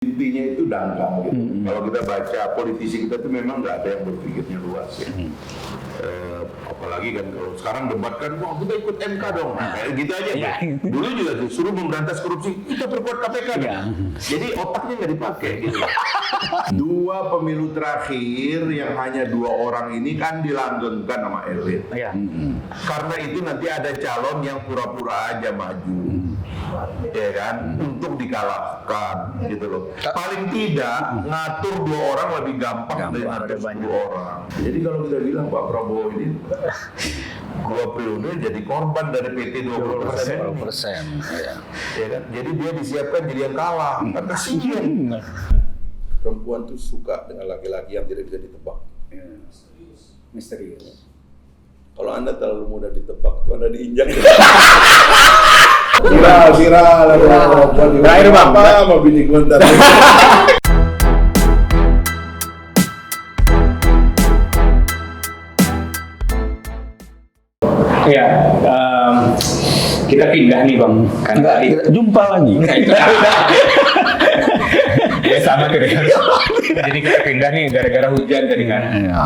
intinya itu dangkal gitu. Kalau kita baca politisi kita tuh memang nggak ada yang berpikirnya luas ya. Apalagi kan kalau sekarang debat kan, wah kita ikut MK dong, nah, kayak gitu aja. Ya. Dulu juga suruh memberantas korupsi, kita perkuat KPK. Ya. Jadi otaknya nggak dipakai gitu. Dua pemilu terakhir yang hanya 2 orang ini kan dilanggengkan sama elit. Ya. Karena itu nanti ada calon yang pura-pura aja maju. Ya kan, untuk dikalahkan gitu loh. Paling tidak ngatur 2 orang lebih gampang dari ngatur 10 orang. Jadi kalau kita bilang Pak Prabowo ini 2 periode jadi korban dari PT 20%. Ya kan? Jadi dia disiapkan jadi yang kalah. Kan kasihan. Perempuan tuh suka dengan laki-laki yang tidak bisa ditebak. Misterius. Kalau Anda terlalu mudah ditebak, tuh Anda diinjak. Viral. Terakhir Bang, sama bini gue ntar. Ya, kita pindah nih Bang. Karena jumpa lagi. Ya sama tuh deh. Jadi kita pindah nih gara-gara hujan tadi kan. Ya.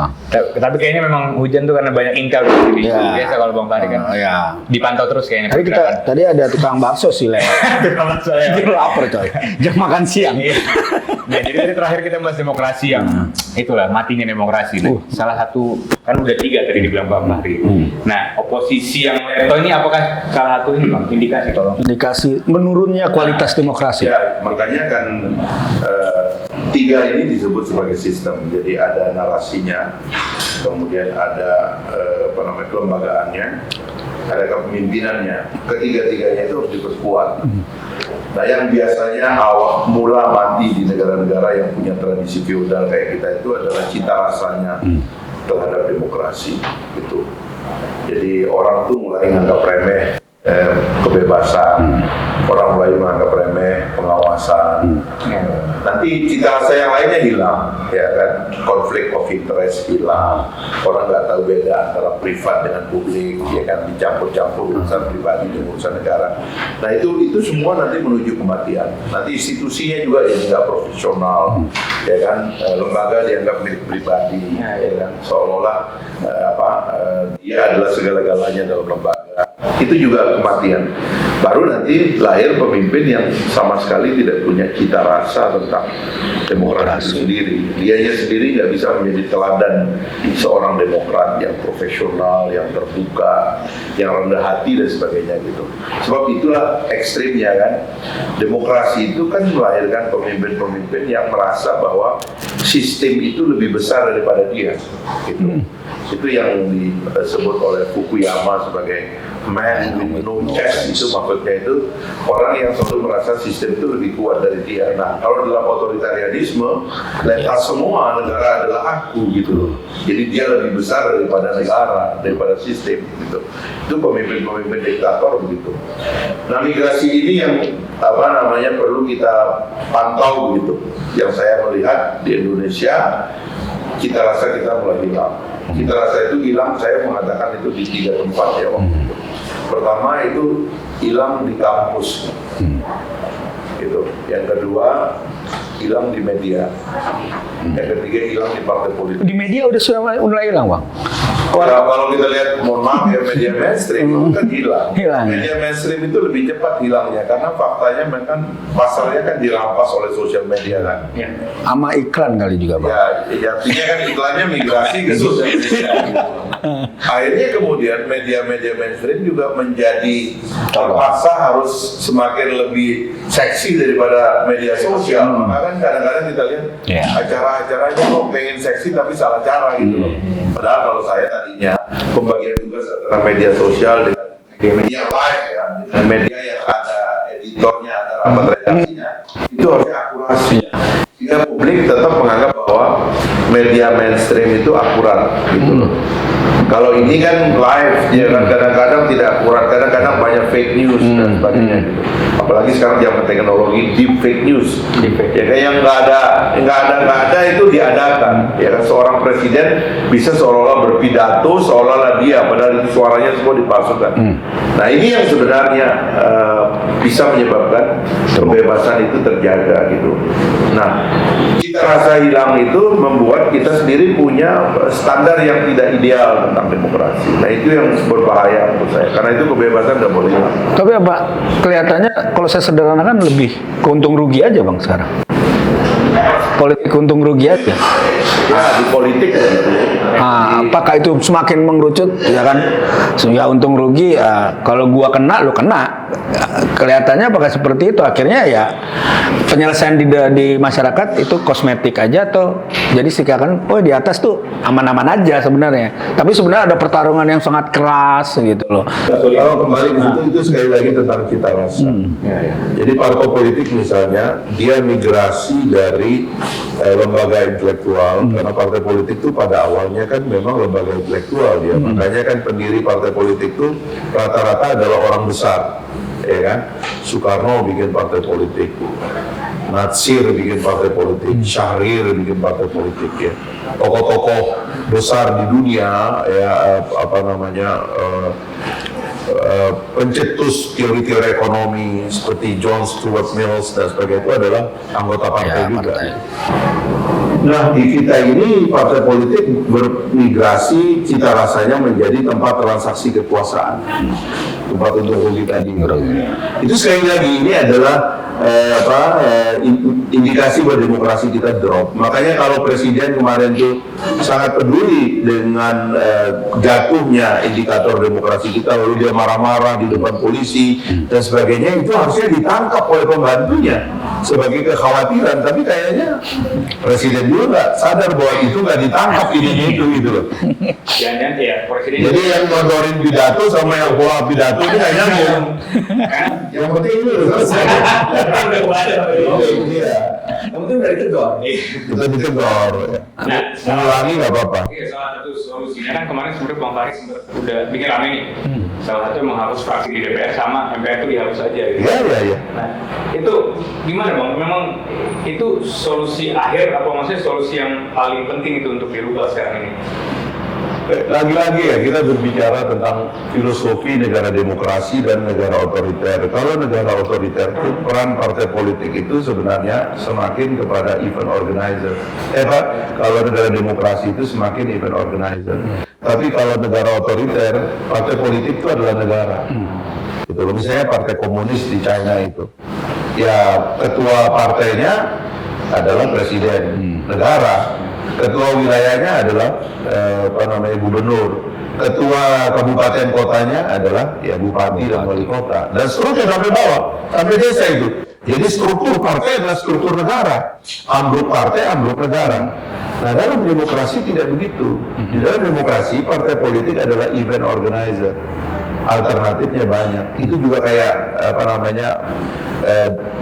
Tapi kayaknya memang hujan tuh karena banyak intel gitu. Ya. Biasa kalau Bang Fahri kan dipantau terus kayaknya. Tadi ada tukang bakso sih tukang bakso ya. Dia lapar coy. Jam makan siang. Nah, jadi tadi terakhir kita bahas demokrasi yang itulah matinya demokrasi. Nah, salah satu kan udah 3 tadi dibilang Bang Fahri. Nah, oposisi yang leto ini apakah salah satu ini Bang? Indikasi tolong. Indikasi menurunnya kualitas demokrasi. Ya, makanya kan 3 ini disebut sebagai sistem. Jadi ada narasinya, kemudian ada kelembagaannya, ada kepemimpinannya. Ketiga-tiganya itu harus diperkuat. Nah, yang biasanya awal mula mati di negara-negara yang punya tradisi feodal kayak kita itu adalah cita rasanya terhadap demokrasi gitu. Jadi orang tuh mulai menganggap remeh kebebasan, orang mulai menganggap remeh pengawasan. Nanti cita rasa yang lainnya hilang, ya kan? Konflik of interest hilang. Orang nggak tahu beda antara privat dengan publik, ya kan? Dicampur-campur urusan pribadi dengan urusan negara. Nah itu semua nanti menuju kematian. Nanti institusinya juga yang nggak profesional, ya kan? Lembaga dianggap milik pribadi, ya kan? Seolah-olah dia adalah segala-galanya dalam lembaga. Itu juga kematian. Baru nanti lahir pemimpin yang sama sekali tidak punya cita rasa tentang demokrasi sendiri. Dianya sendiri nggak bisa menjadi teladan seorang demokrat yang profesional, yang terbuka, yang rendah hati dan sebagainya gitu. Sebab itulah ekstrimnya kan. Demokrasi itu kan melahirkan pemimpin-pemimpin yang merasa bahwa sistem itu lebih besar daripada dia. Gitu. Itu yang disebut oleh Fukuyama sebagai man with no chest. Itu maksudnya itu orang yang selalu merasa sistem itu lebih kuat dari dia. Nah, kalau dalam otoritarianisme, lepas semua negara adalah aku gitu loh. Jadi dia lebih besar daripada negara, daripada sistem gitu. Itu pemimpin-pemimpin diktator begitu. Nah, migrasi ini yang perlu kita pantau gitu. Yang saya melihat di Indonesia, cita rasa kita mulai hilang. Cita rasa itu hilang, saya mengatakan itu di 3 tempat ya waktu itu. Pertama itu hilang di kampus, gitu. Yang kedua hilang di media. Yang ketiga hilang di partai politik. Di media sudah mulai hilang Bang. Kalau kita lihat, mohon maaf ya, media mainstream itu kan hilang. Media mainstream itu lebih cepat hilangnya karena faktanya memang pasarnya kan dirampas oleh sosial media kan. Ya. Sama iklan kali juga Bang. Ya, artinya kan iklannya migrasi ke sosial media. Akhirnya kemudian media-media mainstream juga menjadi terpaksa harus semakin lebih seksi daripada media sosial. Maka kan kadang-kadang kita lihat acara-acaranya kok pengen seksi tapi salah cara gitu loh. Padahal kalau saya tadinya pembagian tugas antara media sosial dengan media live ya, dengan media yang ada editornya, ada rapat redaksinya, itu harusnya akurasi. Sehingga publik tetap menganggap bahwa media mainstream itu akurat gitu loh. Kalau ini kan live, ya kan kadang-kadang tidak akurat, kadang-kadang banyak fake news dan sebagainya gitu. Apalagi sekarang zaman teknologi deep fake news. Ya kan yang nggak ada itu diadakan. Ya kan seorang presiden bisa seolah-olah berpidato seolah-olah dia, padahal itu suaranya semua dipalsukan. Nah ini yang sebenarnya bisa menyebabkan kebebasan itu terjaga gitu. Nah cita rasa hilang itu membuat kita sendiri punya standar yang tidak ideal tentang demokrasi. Nah itu yang berbahaya menurut saya, karena itu kebebasan tidak boleh hilang. Tapi apa kelihatannya kalau saya sederhanakan lebih keuntung rugi aja Bang sekarang. Politik untung rugi aja. Ya di politik gitu. Apakah itu semakin mengerucut ya kan? Ya untung rugi. Kalau gua kena, lu kena. Kelihatannya apakah seperti itu? Akhirnya ya penyelesaian di masyarakat itu kosmetik aja atau jadi silakan. Oh di atas tuh aman-aman aja sebenarnya. Tapi sebenarnya ada pertarungan yang sangat keras gitu loh. Kalau kembali ke situ itu sekali lagi tentang cita rasa. Jadi partai politik misalnya dia migrasi dari lembaga intelektual, karena partai politik itu pada awalnya kan memang lembaga intelektual dia, makanya kan pendiri partai politik itu rata-rata adalah orang besar, ya kan? Soekarno bikin partai politik, Natsir bikin partai politik, Syahrir bikin partai politik ya, tokoh-tokoh besar di dunia ya pencetus teori-teori ekonomi seperti John Stuart Mills dan sebagainya itu adalah anggota partai juga. Partai. Nah di kita ini partai politik bermigrasi cita rasanya menjadi tempat transaksi kekuasaan, tempat untuk rugi tadi. Itu sekali lagi ini adalah indikasi bahwa demokrasi kita drop. Makanya kalau presiden kemarin itu sangat peduli dengan jatuhnya indikator demokrasi kita, lalu dia marah-marah di depan polisi dan sebagainya, itu harusnya ditangkap oleh pembantunya sebagai kekhawatiran. Tapi kayaknya presiden juga nggak sadar bahwa itu nggak ditangkap ini itu gitu loh. Jangan ya presiden. Jadi yang ngodorin pidato sama yang pola pidato ini nggak nyambung. Yang penting ini udah selesai. Yang penting udah ditegur. Kita ditegur. Mengulangi nggak apa-apa. Iya, salah satu solusinya kan kemarin sebenarnya Bang Fahri udah bikin rame nih. Salah satu menghapus fraksi di DPR sama MPR itu dihapus aja gitu. Iya. Nah, itu gimana Bang? Memang itu solusi akhir apa maksudnya solusi yang paling penting itu untuk dirubah sekarang ini? Lagi-lagi ya kita berbicara tentang filosofi negara demokrasi dan negara otoriter. Kalau negara otoriter itu peran partai politik itu sebenarnya semakin kepada event organizer. Kalau negara demokrasi itu semakin event organizer. Tapi kalau negara otoriter, partai politik itu adalah negara. Gitu loh. Misalnya partai komunis di China itu, ya ketua partainya adalah presiden negara. Ketua wilayahnya adalah gubernur, ketua kabupaten kotanya adalah ya bupati dan wali kota, dan seterusnya sampai bawah, sampai desa itu. Jadi struktur partai adalah struktur negara, ambruk partai, ambruk negara. Nah dalam demokrasi tidak begitu. Di dalam demokrasi partai politik adalah event organizer. Alternatifnya banyak. Itu juga kayak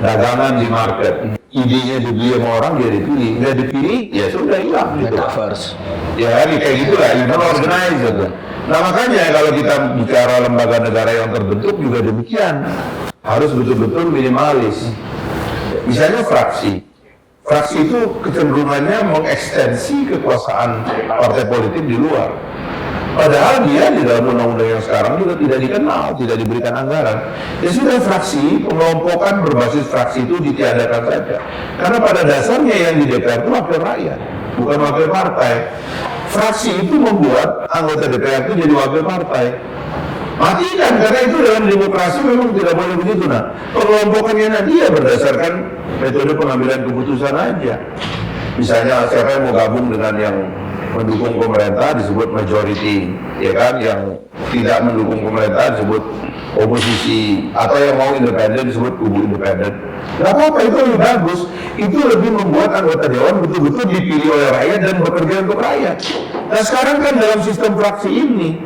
dagangan di market. Idenya dibeli sama orang, dia dipilih. Nggak dipilih, ya sudah hilang. Gitu. Metaverse. Ya kayak gitulah, event organizer. Nah makanya kalau kita bicara lembaga negara yang terbentuk juga demikian. Harus betul-betul minimalis. Misalnya fraksi. Fraksi itu kecenderungannya mengekstensi kekuasaan partai politik di luar. Padahal dia di dalam undang-undang yang sekarang juga tidak dikenal, tidak diberikan anggaran. Ya sudah fraksi, pengelompokan berbasis fraksi itu ditiadakan saja. Karena pada dasarnya yang di DPR itu wakil rakyat, bukan wakil partai. Fraksi itu membuat anggota DPR itu jadi wakil partai. Matikan, karena itu dalam demokrasi memang tidak boleh begitu. Nah, pengelompokannya nanti ya berdasarkan metode pengambilan keputusan aja. Misalnya siapa yang mau gabung dengan yang mendukung pemerintah disebut majority, ya kan? Yang tidak mendukung pemerintah disebut oposisi, atau yang mau independen disebut kubu independen. Gak apa-apa, itu lebih bagus. Itu lebih membuat anggota dewan betul-betul dipilih oleh rakyat dan bekerja untuk rakyat. Nah sekarang kan dalam sistem fraksi ini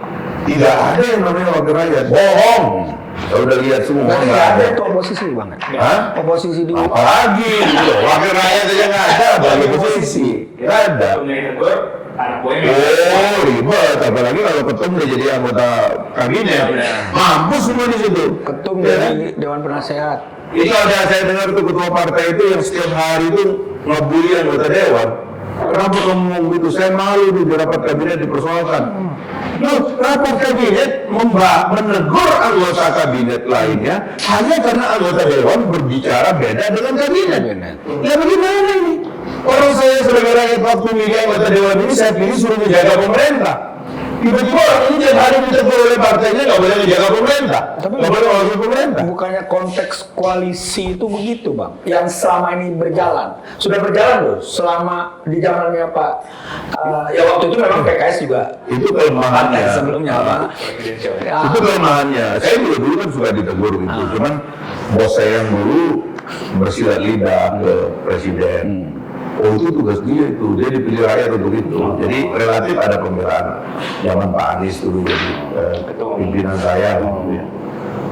tidak ada yang namanya wakil rakyat. Bohong. Kalau udah lihat semua Nggak nggak ada ada. itu oposisi banget. Hah? Oposisi di Apalagi gitu. Wakil rakyat aja nggak ada, apalagi oposisi. Nggak ada. Ketumnya ditegur, anak buahnya Oh, ribet. Apalagi kalau ketum udah jadi anggota kabinet. Mampus semua di situ. ketum Ya kan? dari Dewan Penasehat. Itu ada saya dengar tuh ketua partai itu yang setiap hari itu ngebully anggota dewan. Kenapa kamu ngomong gitu? Saya malu di rapat kabinet dipersoalkan. Loh, rapat kabinet menegur anggota kabinet lainnya hanya karena anggota dewan berbicara beda dengan kabinet. Ya bagaimana ini? Orang saya sebagai rakyat waktu milih anggota dewan ini saya pilih suruh menjaga pemerintah. Tiba-tiba orang ini tiap hari ditegur oleh partainya nggak boleh menjaga pemerintah, nggak boleh mewakili pemerintah. Bukannya konteks koalisi itu begitu, Bang? Yang selama ini berjalan, sudah berjalan loh. Selama di zamannya Pak, ya waktu itu memang PKS juga. Itu kelemahannya. Sebelumnya Pak. Ya, Itu kelemahannya. Saya juga dulu kan suka ditegur gitu. Cuman bos saya yang dulu bersilat lidah ke presiden. Oh itu tugas dia itu, dia dipilih rakyat untuk itu. Jadi relatif ada pembelaan. Zaman Pak Anies dulu jadi pimpinan saya. Gitu ya.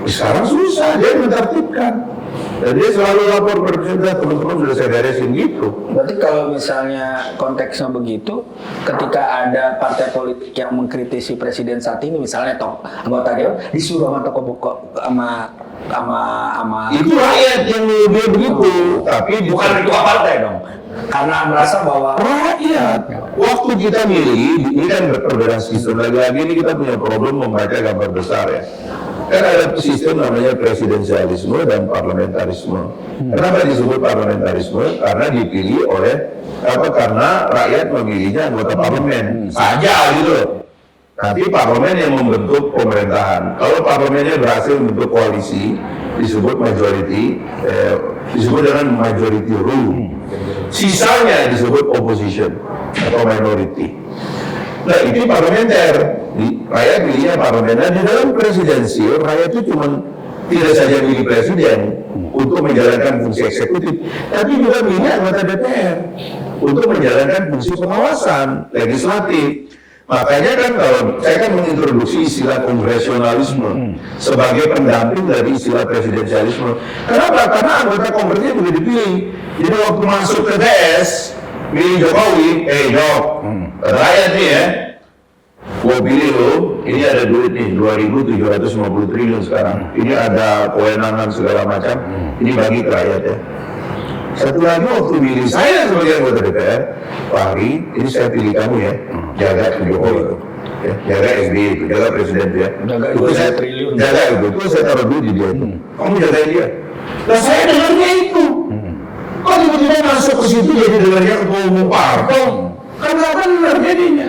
Sekarang susah, dia menertibkan. Dan dia selalu lapor ke presiden, teman-teman sudah saya beresin gitu. Berarti kalau misalnya konteksnya begitu, ketika ada partai politik yang mengkritisi presiden saat ini, misalnya anggota dewan disuruh sama tokoh sama Itu rakyat yang dia begitu. Tapi bukan ketua partai dong, karena merasa bahwa rakyat. Waktu kita milih, ini kan perbedaan sistem. Lagi-lagi ini kita punya problem membaca gambar besar ya. Kan ada sistem namanya presidensialisme dan parlamentarisme. Kenapa disebut parlamentarisme? Karena dipilih karena rakyat memilihnya anggota parlemen saja gitu loh. Tapi parlemen yang membentuk pemerintahan. Kalau parlemennya berhasil membentuk koalisi, disebut majority, disebut dengan majority rule. Sisanya disebut opposition atau minority. Nah itu parlementer. Rakyat pilihnya parlementer. Di dalam presidensial, rakyat itu cuma tidak saja milih presiden untuk menjalankan fungsi eksekutif, tapi juga milih anggota DPR untuk menjalankan fungsi pengawasan legislatif. Makanya kan kalau saya kan mengintroduksi istilah kongresionalisme sebagai pendamping dari istilah presidensialisme. Kenapa? Karena anggota kongresnya juga dipilih. Jadi waktu masuk ke TS, milih Jokowi, Jok, rakyat nih ya, gua pilih lo, ini ada duit nih, 2.750 triliun sekarang. Ini ada kewenangan segala macam, ini bagi ke rakyat ya. Satu lagi waktu pilih saya sebagai anggota DPR, Pak Hari, ini saya pilih kamu ya, jaga Jokowi itu, ya, jaga SBY itu, jaga presiden itu ya. Jaga Itu 2 saya triliun. jaga itu saya taruh dulu di dia itu. Kamu jagain dia. Nah saya dengarnya itu. Kok tiba-tiba masuk ke situ jadi dengarnya ketua umum partai? Kan nggak benar jadinya.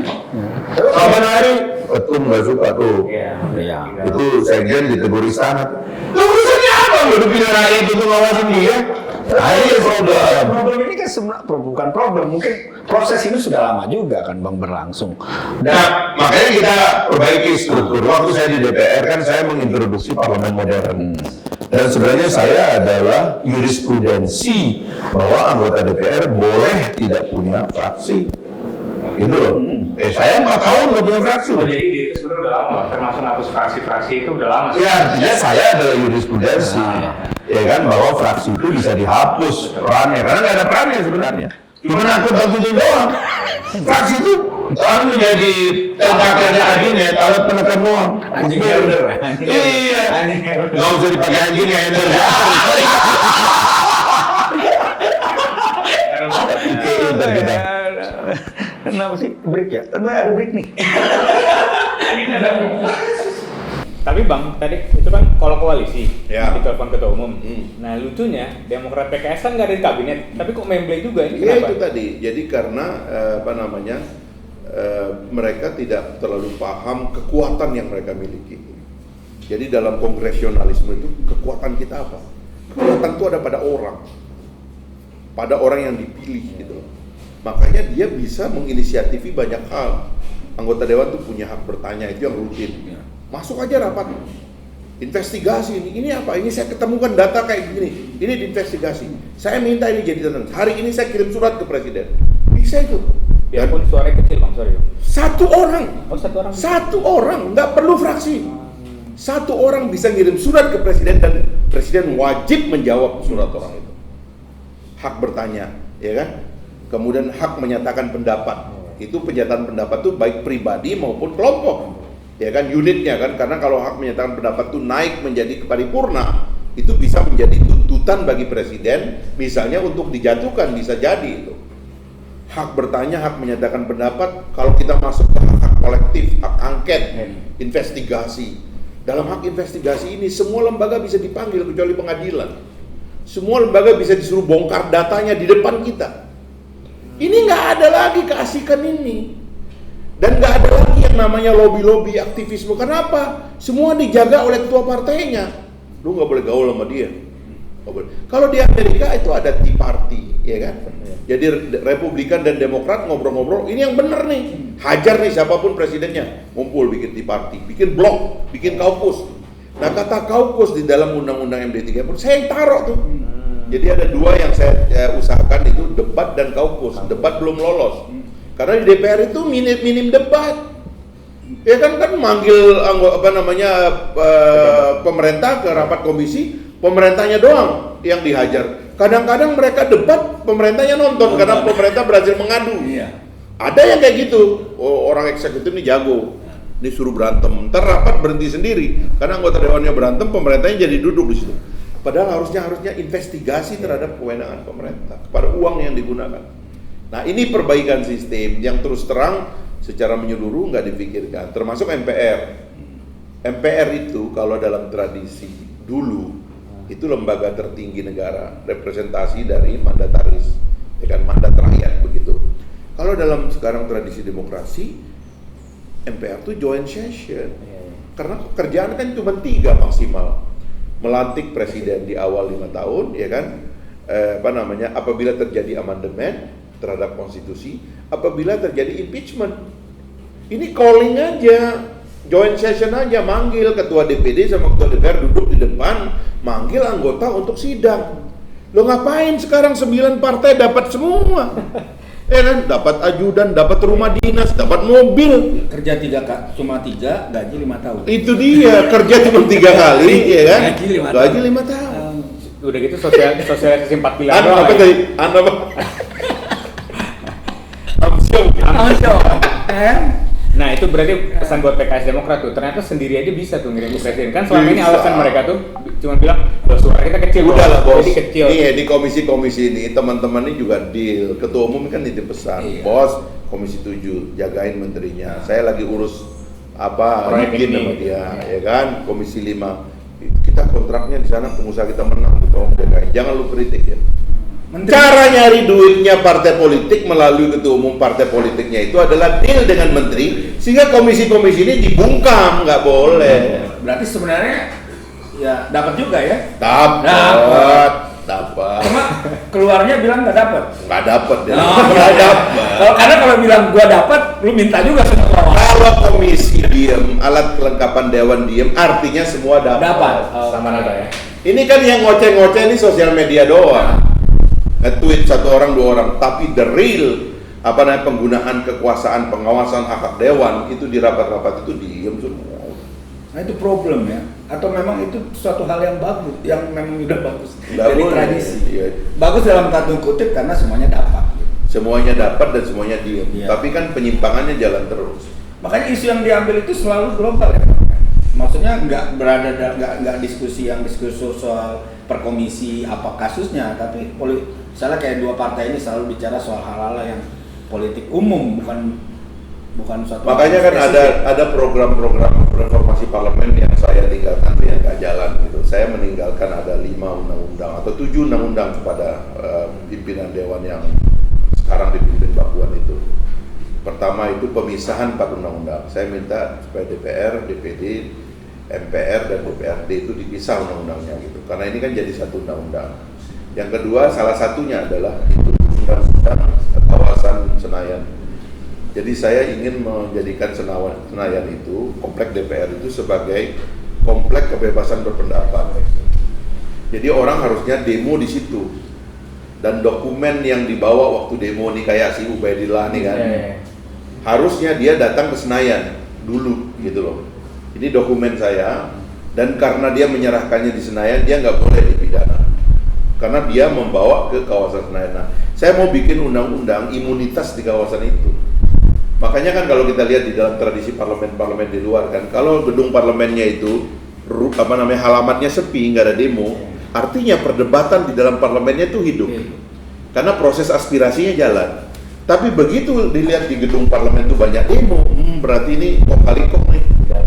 Kapan hari? Ketum nggak suka tuh. ya. Itu sekjen ditegur istana. Lah urusannya apa? Udah pilih rakyat itu ngawasin dia. Ayo problem. Problem ini kan sebenarnya bukan problem, mungkin proses ini sudah lama juga kan Bang berlangsung. Nah, makanya kita perbaiki struktur. Waktu saya di DPR kan saya mengintroduksi parlemen modern. Dan sebenarnya saya adalah jurisprudensi bahwa anggota DPR boleh tidak punya fraksi. Gitu loh. Saya 4 tahun nggak punya fraksi loh. Jadi itu sebenarnya udah lama, termasuk hapus fraksi-fraksi itu udah lama. Ya artinya saya adalah jurisprudensi. Ya kan bahwa fraksi itu bisa dihapus perannya. Karena nggak ada perannya sebenarnya. Cuma aku bantuin doang. Fraksi itu selalu menjadi tentakelnya kabinet, alat penekan doang. Anjing herder. Iya. Nggak usah dipakai anjing ya herder. Pintar kita. Kenapa sih break ya? Ada break nih. Tapi Bang, tadi itu kan kalau koalisi, Ya. ditelepon ketua umum. Nah lucunya, Demokrat PKS kan nggak ada di kabinet, tapi kok memble juga ini Ya kenapa? itu tadi. Jadi karena mereka tidak terlalu paham kekuatan yang mereka miliki. Jadi dalam kongresionalisme itu kekuatan kita apa? Kekuatan itu ada pada orang yang dipilih gitu. Makanya dia bisa menginisiatifi banyak hal. Anggota dewan tuh punya hak bertanya, itu yang rutin. Masuk aja rapat, investigasi ini apa? Ini saya ketemukan data kayak gini, ini diinvestigasi. Saya minta ini jadi catatan. Hari ini saya kirim surat ke presiden. Bisa itu. Biarpun suaranya kecil Bang, sorry Bang. Satu orang, Oh, satu orang. nggak perlu fraksi. Satu orang bisa ngirim surat ke presiden dan presiden wajib menjawab surat orang itu. Hak bertanya, ya kan? Kemudian hak menyatakan pendapat. Itu penyataan pendapat itu baik pribadi maupun kelompok. Ya kan, unitnya kan, karena kalau hak menyatakan pendapat itu naik menjadi paripurna, itu bisa menjadi tuntutan bagi presiden, misalnya untuk dijatuhkan, bisa jadi itu. Hak bertanya, hak menyatakan pendapat, kalau kita masuk ke hak kolektif, hak angket, investigasi. Dalam hak investigasi ini, semua lembaga bisa dipanggil kecuali pengadilan. Semua lembaga bisa disuruh bongkar datanya di depan kita. Ini nggak ada lagi keasikan ini. Dan nggak ada lagi yang namanya lobby-lobby aktivisme. Kenapa? Semua dijaga oleh ketua partainya. Lu nggak boleh gaul sama dia. Nggak boleh. Kalau di Amerika itu ada Tea Party, ya kan? Jadi Republikan dan Demokrat ngobrol-ngobrol. Ini yang bener nih. Hajar nih siapapun presidennya. Ngumpul bikin Tea Party, bikin blok, bikin kaukus. Nah kata kaukus di dalam undang-undang MD 3 saya yang taruh tuh. Jadi ada dua yang saya usahakan itu debat dan kaukus. Debat belum lolos. Karena di DPR itu minim debat. Ya kan manggil pemerintah ke rapat komisi, pemerintahnya doang yang dihajar. Kadang-kadang mereka debat, pemerintahnya nonton karena pemerintah berhasil mengadu. Iya. Ada yang kayak gitu. Oh, orang eksekutif ini jago. Disuruh berantem, ntar rapat berhenti sendiri. Karena anggota dewannya berantem, pemerintahnya jadi duduk di situ. Padahal harusnya investigasi terhadap kewenangan pemerintah pada uang yang digunakan. Nah ini perbaikan sistem yang terus terang secara menyeluruh nggak dipikirkan, termasuk MPR. MPR itu kalau dalam tradisi dulu itu lembaga tertinggi negara, representasi dari mandataris, ya kan, mandat rakyat begitu. Kalau dalam sekarang tradisi demokrasi, MPR itu joint session, karena kerjaan kan cuma 3 maksimal, melantik presiden di awal 5 tahun, ya kan, apabila terjadi amandemen terhadap konstitusi, apabila terjadi impeachment. Ini calling aja, joint session aja, manggil ketua DPD sama ketua DPR duduk di depan, manggil anggota untuk sidang. Lo ngapain sekarang 9 partai dapat semua? kan, dapat ajudan, dapat rumah dinas, dapat mobil. Kerja cuma 3, gaji 5 tahun. Itu dia, kerja cuma 3 kali, ya kan? Gaji 5 tahun. Udah gitu sosialisasi 4 pilar. Apa tadi? Nah itu berarti pesan buat PKS Demokrat tuh, ternyata sendiri aja bisa tuh ngirim ke presiden. Kan selama ini alasan mereka tuh cuma bilang suara kita kecil. Udah lah bos, jadi kecil. Nih di komisi-komisi ini teman-teman ini juga deal. Ketua umum kan nitip pesan, bos komisi 7 jagain menterinya. Saya lagi urus bikin sama dia, ya kan, komisi 5. Kita kontraknya di sana pengusaha kita menang, tolong jagain. Jangan lu kritik ya. Cara nyari duitnya partai politik melalui ketua umum partai politiknya itu adalah deal dengan menteri, sehingga komisi-komisi ini dibungkam, nggak boleh. Berarti sebenarnya ya dapat juga ya? Dapat. Cuma keluarnya bilang nggak dapat. Nggak dapat ya. Nggak dapat. Karena kalau bilang gua dapat, lu minta juga semua. Kalau komisi diem, alat kelengkapan dewan diem, artinya semua dapat. Sama nada ya. Ini kan yang ngoceh-ngoceh ini sosial media doang. Nge-tweet 1 orang 2 orang, tapi the real penggunaan kekuasaan pengawasan hak dewan itu di rapat-rapat itu diem semua. Nah itu problem ya, atau memang itu suatu hal yang bagus, yang memang udah bagus dari tradisi. Iya. Bagus dalam tanda kutip karena semuanya dapat. Semuanya dapat dan semuanya diem. Iya. Tapi kan penyimpangannya jalan terus. Makanya isu yang diambil itu selalu global ya. Maksudnya nggak diskusi soal perkomisi apa kasusnya, tapi misalnya kayak 2 partai ini selalu bicara soal hal-hal yang politik umum, bukan suatu. Makanya kan ada program-program reformasi parlemen yang saya tinggalkan yang nggak jalan gitu. Saya meninggalkan ada 5 undang-undang atau 7 undang-undang kepada pimpinan dewan yang sekarang dipimpin Mbak Puan itu. Pertama itu pemisahan 4 undang-undang. Saya minta supaya DPR, DPD, MPR dan DPRD itu dipisah undang-undangnya gitu. Karena ini kan jadi satu undang-undang. Yang kedua, salah satunya adalah itu undang-undang kawasan Senayan. Jadi saya ingin menjadikan Senayan itu, komplek DPR itu sebagai komplek kebebasan berpendapat. Jadi orang harusnya demo di situ. Dan dokumen yang dibawa waktu demo nih kayak si Ubaidillah nih kan. Harusnya dia datang ke Senayan dulu gitu loh. Ini dokumen saya, Dan karena dia menyerahkannya di Senayan, dia nggak boleh dipidana. Karena dia membawa ke kawasan Senayan. Nah, saya mau bikin undang-undang imunitas di kawasan itu. Makanya kan kalau kita lihat di dalam tradisi parlemen-parlemen di luar kan, kalau gedung parlemennya itu halamannya sepi, nggak ada demo, artinya perdebatan di dalam parlemennya itu hidup. Karena proses aspirasinya jalan. Tapi begitu dilihat di gedung parlemen itu banyak demo, berarti ini kok nih.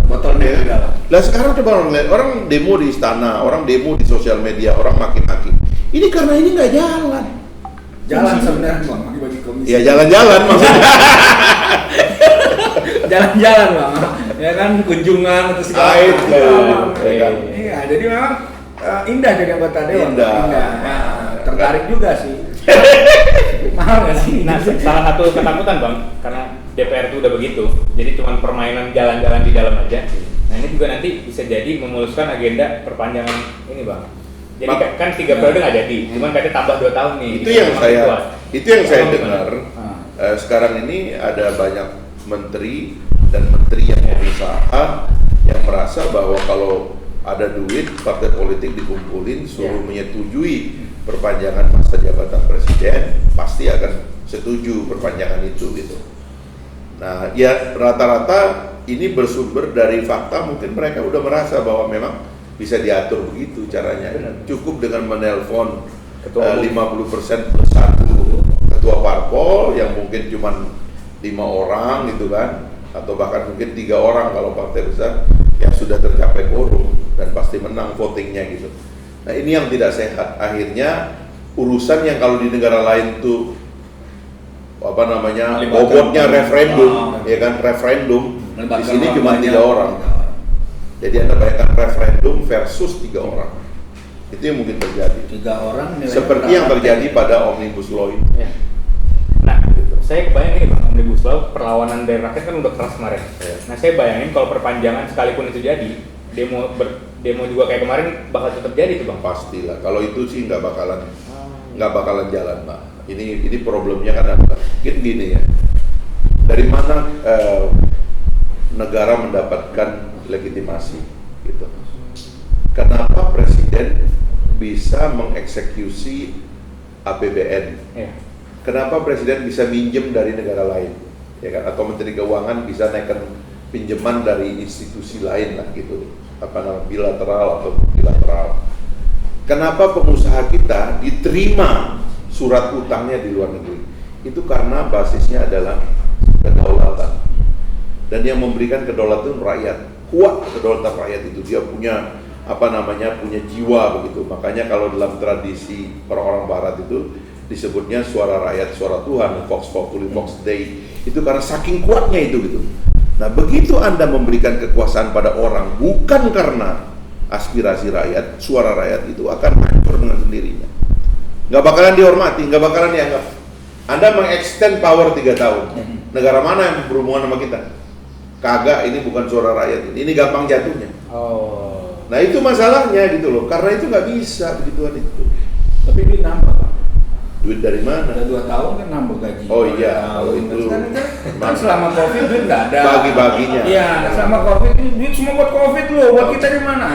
Botolnya di dalam. Lah sekarang coba orang lihat, orang demo di istana, orang demo di sosial media, orang maki-maki. Ini karena ini nggak jalan. Jalan sebenarnya Bang, bagi komisi. Ya jalan-jalan maksudnya. Jalan-jalan Bang. Ya kan kunjungan atau segala macam. Iya, jadi memang indah jadi anggota dewan. Indah. Nah, tertarik juga sih. Mahal nggak sih? Nah, salah satu ketakutan Bang, karena DPR itu udah begitu, jadi cuma permainan jalan-jalan di dalam aja. Nah ini juga nanti bisa jadi memuluskan agenda perpanjangan ini Bang. Jadi kan 3 periode nggak jadi, cuman katanya tambah 2 tahun nih. Itu yang saya dengar. Sekarang ini ada banyak menteri dan menteri yang berusaha yang merasa bahwa kalau ada duit partai politik dikumpulin suruh menyetujui perpanjangan masa jabatan presiden, pasti akan setuju perpanjangan itu gitu. Nah, ya rata-rata ini bersumber dari fakta, mungkin mereka udah merasa bahwa memang bisa diatur begitu caranya. Cukup dengan menelpon 50% plus 1 ketua parpol yang mungkin cuma 5 orang gitu kan, atau bahkan mungkin 3 orang kalau partai besar yang sudah tercapai quorum dan pasti menang votingnya gitu. Nah ini yang tidak sehat. Akhirnya urusan yang kalau di negara lain tuh bobotnya referendum, ya kan referendum. Di sini cuma 3 orang. Jadi Anda bayangkan referendum versus 3 orang. Itu yang mungkin terjadi. 3 orang. Seperti yang terjadi pada Omnibus Law itu. Ya. Nah, saya kebayang ini Bang, Omnibus Law perlawanan dari rakyat kan udah keras kemarin. Nah, saya bayangin kalau perpanjangan sekalipun itu jadi, demo juga kayak kemarin bakal tetap jadi tuh Bang. Pastilah. Kalau itu sih nggak bakalan jalan, Pak. Ini problemnya kan adalah gini ya. Dari mana negara mendapatkan legitimasi gitu. Kenapa presiden bisa mengeksekusi APBN? Ya. Kenapa presiden bisa minjem dari negara lain? Ya kan, atau menteri keuangan bisa naikkan pinjaman dari institusi lain lah gitu. Bilateral atau multilateral. Kenapa pengusaha kita diterima surat utangnya di luar negeri? Itu karena basisnya adalah kedaulatan. Dan yang memberikan kedaulatan itu rakyat. Kuat kedaulatan rakyat itu, dia punya punya jiwa begitu. Makanya kalau dalam tradisi orang-orang barat itu disebutnya suara rakyat, suara Tuhan, Vox Populi, Vox Dei. Itu karena saking kuatnya itu gitu. Nah, begitu Anda memberikan kekuasaan pada orang bukan karena aspirasi rakyat, suara rakyat itu akan hancur dengan sendirinya. Nggak bakalan dihormati, nggak bakalan dianggap. Anda mengextend power 3 tahun. Negara mana yang berhubungan sama kita? Kagak, ini bukan suara rakyat, ini gampang jatuhnya. Oh. Nah itu masalahnya gitu loh, karena itu nggak bisa begituan itu. Tapi duit nambah Pak. Duit dari mana? Udah 2 tahun kan nambah gaji. Oh iya, kalau itu kan selama Covid duit nggak ada. Bagi-baginya. Iya, selama Covid duit semua buat Covid loh, buat kita di mana?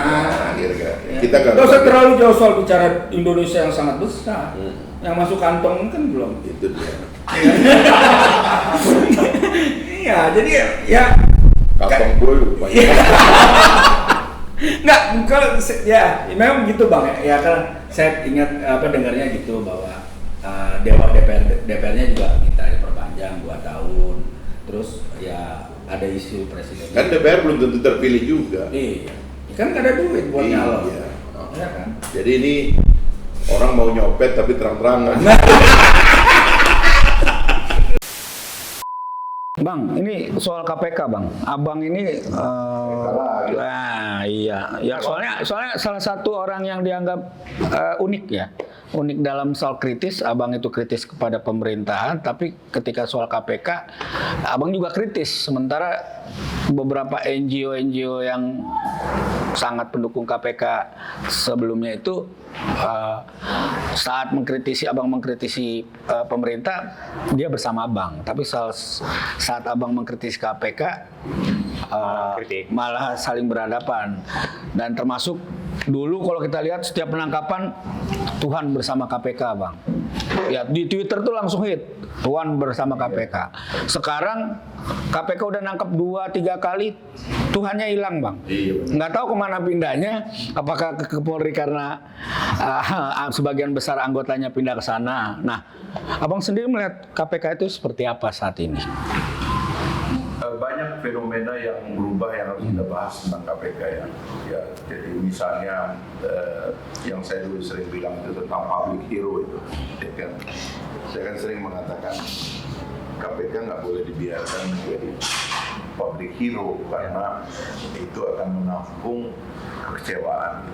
Kita nggak usah terlalu jauh soal bicara Indonesia yang sangat besar. Yang masuk kantong kan belum. Itu dia. Iya, jadi ya Kantong gue banyak. Nggak, kalau ya memang gitu Bang ya kan saya ingat dengarnya gitu bahwa DPR-nya juga minta diperpanjang 2 tahun. Terus ya ada isu presiden. Kan DPR belum tentu terpilih juga. Iya. Kan nggak ada duit buat nyalon. Iya. Ya kan? Jadi ini orang mau nyopet tapi terang-terangan. Bang, ini soal KPK, Bang. Abang ini, iya, ya soalnya salah satu orang yang dianggap unik ya, unik dalam soal kritis. Abang itu kritis kepada pemerintahan, tapi ketika soal KPK, abang juga kritis. Sementara beberapa NGO yang sangat pendukung KPK sebelumnya itu saat abang mengkritisi pemerintah, dia bersama abang. Tapi saat abang mengkritisi KPK, kritik. malah saling berhadapan. Dan termasuk dulu kalau kita lihat setiap penangkapan Tuhan bersama KPK, Bang. Ya di Twitter tuh langsung hit Tuhan bersama KPK. Sekarang KPK udah nangkap 2-3 kali, Tuhannya hilang, Bang. Nggak tahu kemana pindahnya. Apakah ke Polri karena sebagian besar anggotanya pindah ke sana. Nah, Abang sendiri melihat KPK itu seperti apa saat ini? Banyak fenomena yang berubah yang harus kita bahas tentang KPK ya. Ya, jadi misalnya yang saya dulu sering bilang itu tentang public hero itu. Ya kan? Saya kan sering mengatakan KPK nggak boleh dibiarkan menjadi public hero karena itu akan menampung kekecewaan.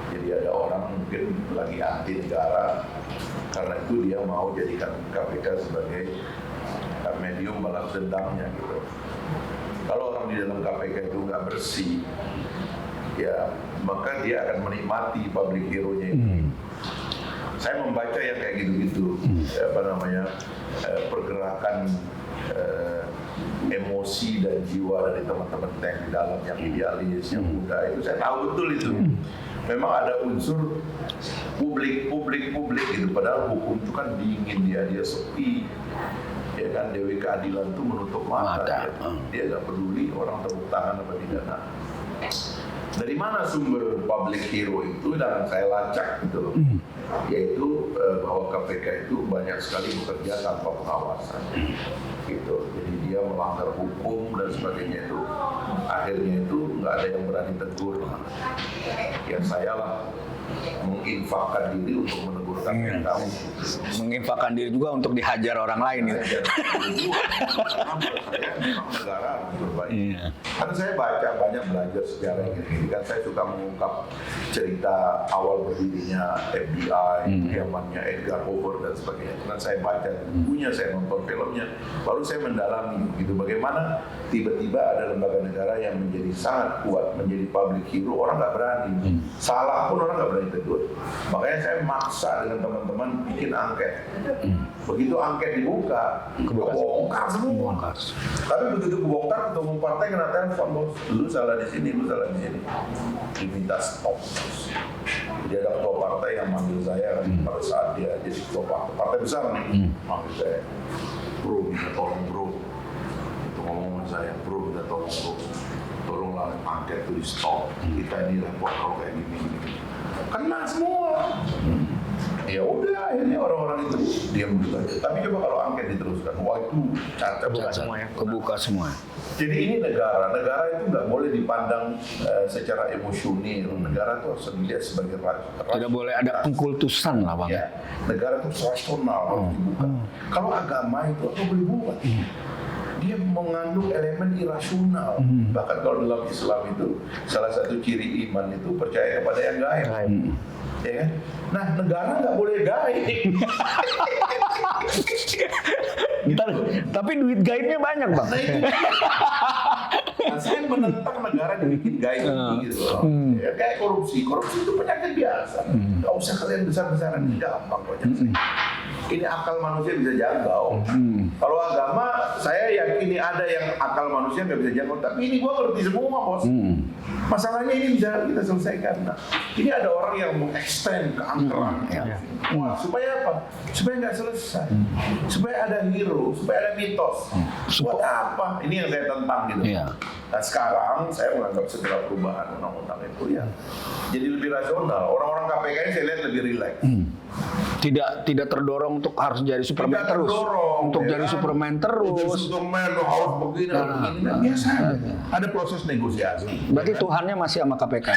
Jadi ada orang mungkin lagi anti negara, karena itu dia mau jadikan KPK sebagai medium balas dendamnya gitu. Kalau orang di dalam KPK itu nggak bersih, ya maka dia akan menikmati public hero-nya itu. Saya membaca yang kayak gitu-gitu, pergerakan emosi dan jiwa dari teman-teman tank di dalam yang idealis, yang muda itu saya tahu betul itu. Memang ada unsur publik gitu, padahal hukum itu kan dingin, dia sepi. Ya kan, Dewi Keadilan itu menutup mata. Dia nggak peduli orang tepuk tangan apa tidak. Nah, dari mana sumber public hero itu? Dan saya lacak gitu loh, yaitu bahwa KPK itu banyak sekali bekerja tanpa pengawasan gitu. Jadi dia melanggar hukum dan sebagainya itu. Akhirnya itu nggak ada yang berani tegur. Ya saya lah menginfakkan diri untuk menegur KPK. Menginfakkan diri juga untuk dihajar orang lain gitu. Negara berbaik. Kan saya baca banyak, belajar sejarah ini kan, saya suka mengungkap cerita awal berdirinya FBI, zamannya Edgar Hoover dan sebagainya. Kan saya baca bukunya, saya nonton filmnya, lalu saya mendalami gitu bagaimana tiba-tiba ada lembaga negara yang menjadi sangat kuat, menjadi public hero, orang nggak berani, salah pun orang nggak berani tegur. Makanya saya maksa dengan teman-teman bikin angket. Begitu angket dibuka, kebongkar semua. Tapi begitu kebongkar, ketua umum partai kena telepon, bos, lu salah di sini, lu salah di sini. Diminta stop. Jadi ada ketua partai yang manggil saya kan, pada saat dia jadi ketua partai besar nih, manggil saya, bro, minta tolong bro. Itu ngomong sama saya, bro, minta tolong bro. Tolonglah angket itu di stop. Kita ini repot kalau kayak gini. Kena semua. Ya udah, ini orang-orang itu diam dulu aja. Tapi coba kalau angket diteruskan, wah itu cacat semua ya. Kebuka semua. Jadi ini negara itu nggak boleh dipandang secara emosional. Negara itu harus dilihat sebagai Tidak boleh ada pengkultusan lah, Bang. Ya, negara itu rasional harus dibuka. Kalau agama itu apa boleh buat? Dia mengandung elemen irasional. Bahkan kalau dalam Islam itu salah satu ciri iman itu percaya kepada yang gaib. Ya kan? Nah, negara nggak boleh gaib. Ntar, tapi duit gaibnya banyak, Bang. Nah, itu. Nah, saya menentang negara dibikin gaib gitu loh. Ya, kayak korupsi itu penyakit biasa. Nggak usah kalian besar-besaran, gampang kok. Ini akal manusia bisa jangkau. Kalau agama, saya yakini ada yang akal manusia nggak bisa jangkau. Tapi ini gua ngerti semua, bos. Masalahnya ini bisa kita selesaikan. Nah, ini ada orang yang mengextend keangkeran. Supaya apa? Supaya nggak selesai. Supaya ada hero, supaya ada mitos. Buat apa? Ini yang saya tentang gitu. Nah, sekarang saya menganggap segala perubahan undang-undang itu ya jadi lebih rasional. Orang-orang KPK ini saya lihat lebih rileks. Tidak terdorong untuk harus jadi Superman Tidak terus. terdorong, Untuk ya jadi kan? Superman terus. Jadi Superman lo harus begini, harus begini. Nah, biasa aja. Ada proses negosiasi. Berarti Tuhannya masih sama KPK.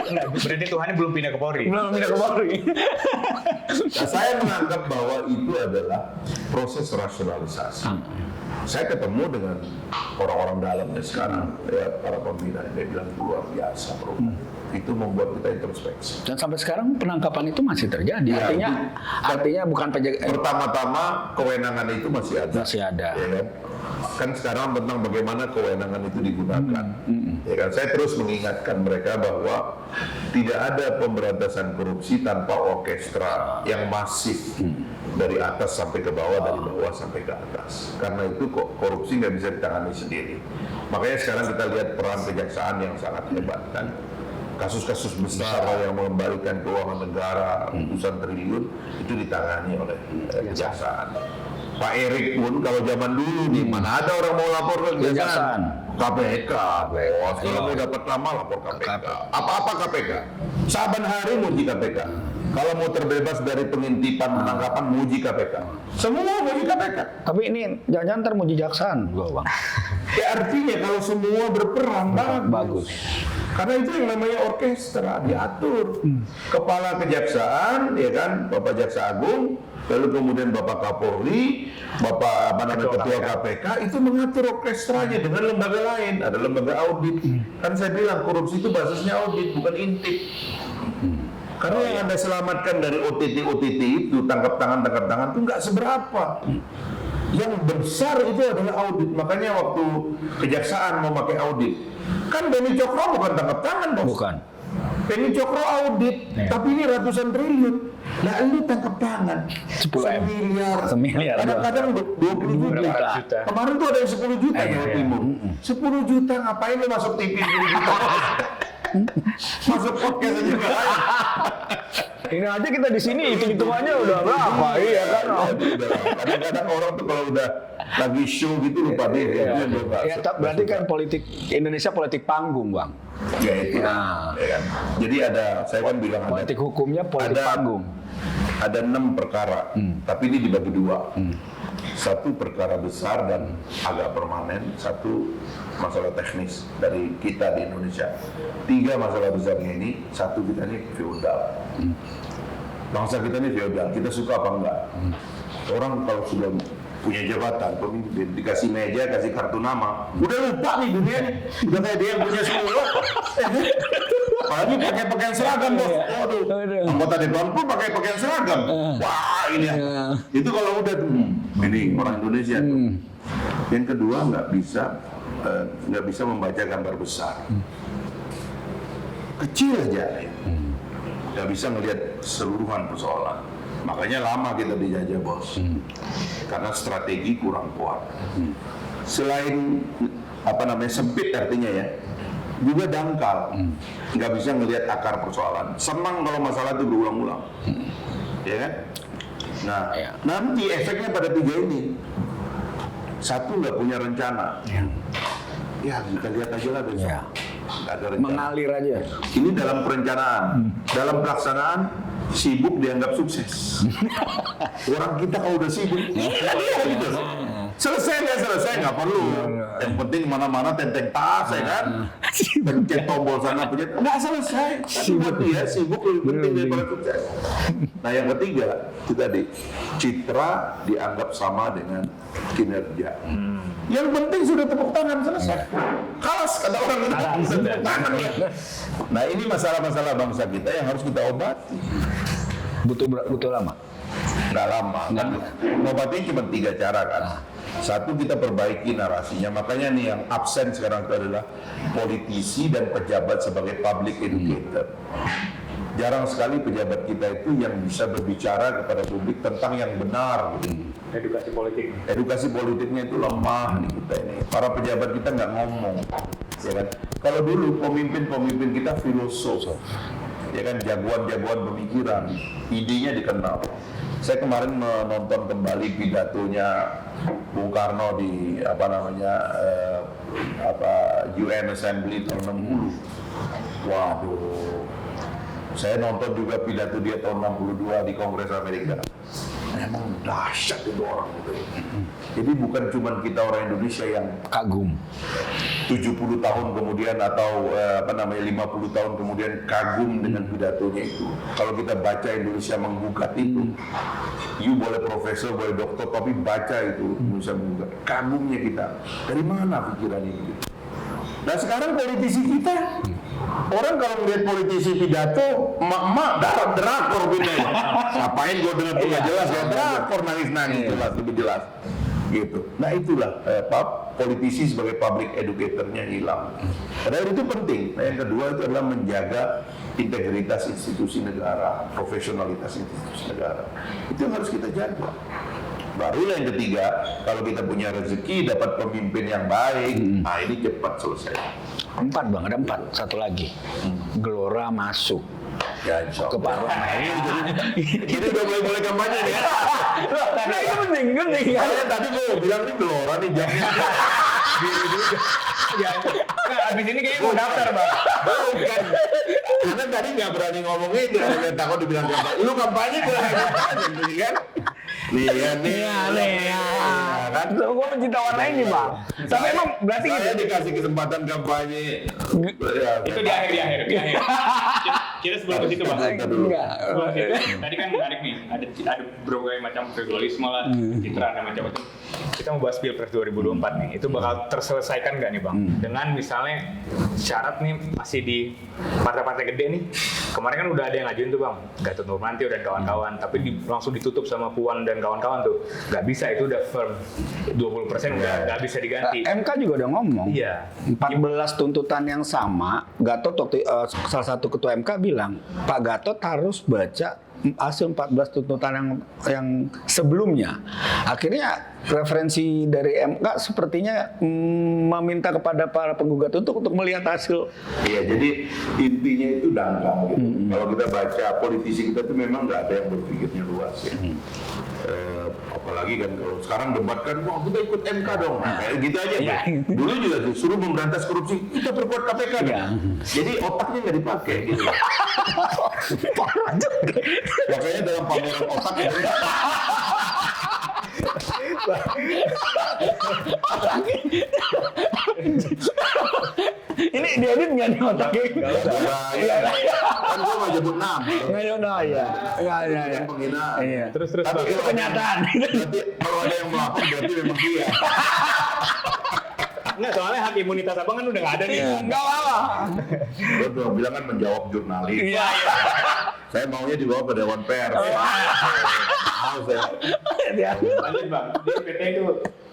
Enggak, berarti Tuhannya belum pindah ke Polri. Belum pindah ke Polri. Nah, saya menganggap bahwa itu adalah proses rasionalisasi. Saya ketemu dengan orang-orang dalamnya sekarang, ya, para pembina, dia bilang luar biasa perubahan. Itu membuat kita introspeksi. Dan sampai sekarang penangkapan itu masih terjadi. Ya, Artinya bukan pertama-tama kewenangan itu masih ada. Masih ada. Ya kan? Kan sekarang tentang bagaimana kewenangan itu digunakan. Ya kan, saya terus mengingatkan mereka bahwa tidak ada pemberantasan korupsi tanpa orkestra yang masif dari atas sampai ke bawah, dari bawah sampai ke atas. Karena itu kok korupsi nggak bisa ditangani sendiri. Makanya sekarang kita lihat peran kejaksaan yang sangat hebat kan. Kasus-kasus besar yang mengembalikan keuangan negara ratusan triliun itu ditangani oleh kejaksaan. Pak Erik pun kalau zaman dulu nih mana ada orang mau lapor ke kejaksaan? KPK, bos. Kalau mau dapat nama lapor KPK. Apa-apa KPK. Saban hari muji KPK. Kalau mau terbebas dari pengintipan penangkapan muji KPK. Semua muji KPK. Tapi ini jangan-jangan ntar muji jaksaan gua, Bang. Ya artinya kalau semua berperan Bagus. Karena itu yang namanya orkestra diatur. Kepala kejaksaan, ya kan, Bapak Jaksa Agung, lalu kemudian Bapak Kapolri, Bapak Ketua KPK itu mengatur orkestranya dengan lembaga lain. Ada lembaga audit. Kan saya bilang korupsi itu basisnya audit, bukan intip. Karena yang Anda selamatkan dari OTT itu tangkap tangan itu nggak seberapa. Yang besar itu adalah audit. Makanya waktu kejaksaan mau pakai audit, kan Beni Cokro bukan tangkap tangan, bos. Bukan. Beni Cokro audit, tapi ini ratusan triliun. Nah, lu tangkap tangan 10 miliar. Kadang-kadang 20 juta. Kemarin tuh ada yang 10 juta Jawa Timur. 10 juta ngapain lu masuk TV 10 juta? Masuk podcast aja enggak. Ini aja kita di sini hitung-hitungannya udah berapa? Iya kan? Kadang-kadang orang tuh kalau udah lagi show gitu lupa deh. Ya, berarti kan politik Indonesia politik panggung, Bang. Ya itu. Ya kan. Jadi saya kan bilang politik hukumnya politik panggung. Ada 6 perkara, tapi ini dibagi 2. Satu perkara besar dan agak permanen, satu masalah teknis dari kita di Indonesia. 3 masalah besarnya ini, satu kita ini feodal. Bangsa kita ini feodal, kita suka apa enggak? Orang kalau sudah punya jabatan, pemimpin, dikasih meja, kasih kartu nama, udah lupa nih dunia nih, udah kayak dia yang punya sekolah. Apalagi pakai pakaian seragam, bos. Waduh, anggota DPR pun pakai pakaian seragam. Wah, ini itu kalau udah ini orang Indonesia tuh. Yang kedua nggak bisa membaca gambar besar. Kecil aja, nggak bisa ngelihat keseluruhan persoalan. Makanya lama kita dijajah, bos. Karena strategi kurang kuat. Selain sempit artinya ya, juga dangkal, nggak bisa ngelihat akar persoalan. Senang kalau masalah itu berulang-ulang, ya kan? Nah, nanti efeknya pada 3 ini. Satu, nggak punya rencana. Ya kita lihat aja lah besok. Nggak ada rencana. Mengalir aja. Ini dalam perencanaan, dalam pelaksanaan sibuk dianggap sukses. Orang kita kalau udah sibuk, gitu. Selesai nggak perlu. Yang penting mana-mana tenteng tas, ya kan? Pencet tombol sana, pencet nggak selesai. Sibuk ya, sibuk lebih penting daripada sukses. Nah, yang ketiga itu tadi citra dianggap sama dengan kinerja. Yang penting sudah tepuk tangan selesai. Kalas kata orang itu. Tepuk tangan ya. Nah, ini masalah-masalah bangsa kita yang harus kita obati. Butuh lama. Nggak lama. Ngobatin cuma 3 cara kan. Satu, kita perbaiki narasinya. Makanya nih yang absen sekarang itu adalah politisi dan pejabat sebagai public educator. Jarang sekali pejabat kita itu yang bisa berbicara kepada publik tentang yang benar. Edukasi politik. Edukasi politiknya itu lemah nih kita ini. Para pejabat kita nggak ngomong, ya kan? Kalau dulu pemimpin kita filosof, ya kan, jagoan-jagoan pemikiran, idenya dikenal. Saya kemarin menonton kembali pidatonya Bung Karno di UN Assembly tahun 60. Waduh. Saya nonton juga pidato dia tahun 62 di Kongres Amerika. Memang dahsyat itu orang itu. Jadi bukan cuma kita orang Indonesia yang kagum. 70 tahun kemudian atau 50 tahun kemudian kagum dengan pidatonya itu. Kalau kita baca Indonesia menggugat itu, you boleh profesor, boleh doktor, tapi baca itu Indonesia menggugat. Kagumnya kita. Dari mana pikiran ini? Nah sekarang politisi kita, orang kalau melihat politisi pidato, emak-emak darah drakor pindah. Ngapain gue dengar tuh nggak jelas ya, drakor nangis-nangis jelas, lebih jelas. gitu. Nah itulah politisi sebagai public educator-nya hilang. Padahal itu penting. Nah, yang kedua itu adalah menjaga integritas institusi negara, profesionalitas institusi negara. Itu yang harus kita jaga. Barulah yang ketiga, kalau kita punya rezeki dapat pemimpin yang baik, nah ini cepat selesai. 4 Bang, ada 4. Satu lagi. Gelora masuk Ya, insya ke Allah. parlemen. Jadi udah mulai kampanye nih ya. Nah, itu penting. Karena tadi gue bilang nih Gelora nih jamnya. Ya, nah, abis ini kayaknya mau daftar, Bang. Bukan. Karena tadi nggak berani ngomong itu, karena takut dibilang kampanye. Lu kampanye berani kampanye, kan? Nih kan? Gue pencinta warna ini Bang. Tapi emang berarti Saya gitu. dikasih kesempatan kampanye. Ya, Itu di akhir. Kita sebelum ke situ, Bang. Enggak. Sebelum ke situ. Tadi kan menarik nih, ada berbagai macam feudalisme lah, citraan dan macam-macam. Kita mau bahas Pilpres 2024 nih. Itu bakal terselesaikan nggak nih, Bang? Dengan misalnya syarat nih masih di partai-partai gede nih. Kemarin kan udah ada yang ngajuin tuh, Bang. Gatot Nurmantio dan kawan-kawan, tapi langsung ditutup sama Puan dan kawan-kawan tuh. Nggak bisa, itu udah firm. 20% udah nggak bisa diganti. MK juga udah ngomong. Iya. 14 tuntutan yang sama. Gatot waktu salah satu ketua MK bilang, Pak Gatot harus baca hasil 14 tuntutan yang sebelumnya. Akhirnya referensi dari MK sepertinya meminta kepada para penggugat untuk melihat hasil. Iya, jadi intinya itu dangkal gitu. Kalau kita baca politisi kita tuh memang nggak ada yang berpikirnya luas ya. Apalagi kan kalau sekarang debat kan, wah kita ikut MK dong. Nah, kayak gitu aja. Iya. Dulu juga disuruh memberantas korupsi, kita perkuat KPK kan. Iya. Jadi otaknya nggak dipakai gitu. Makanya dalam pameran otak itu Ini diedit nggak nih otaknya? kan gua nggak nyebut nama. Nggak ya. Kan penghinaan. Iya. Terus, Tapi Bang. Itu kenyataan. Berarti kalau ada yang melapor berarti memang dia. Enggak, soalnya hak imunitas abang kan udah nggak ada nih. Nggak apa-apa. Gua tuh bilang kan menjawab jurnalis. Iya. Saya maunya dibawa ke Dewan Pers. Mau saya. Lanjut, Bang. Di PT itu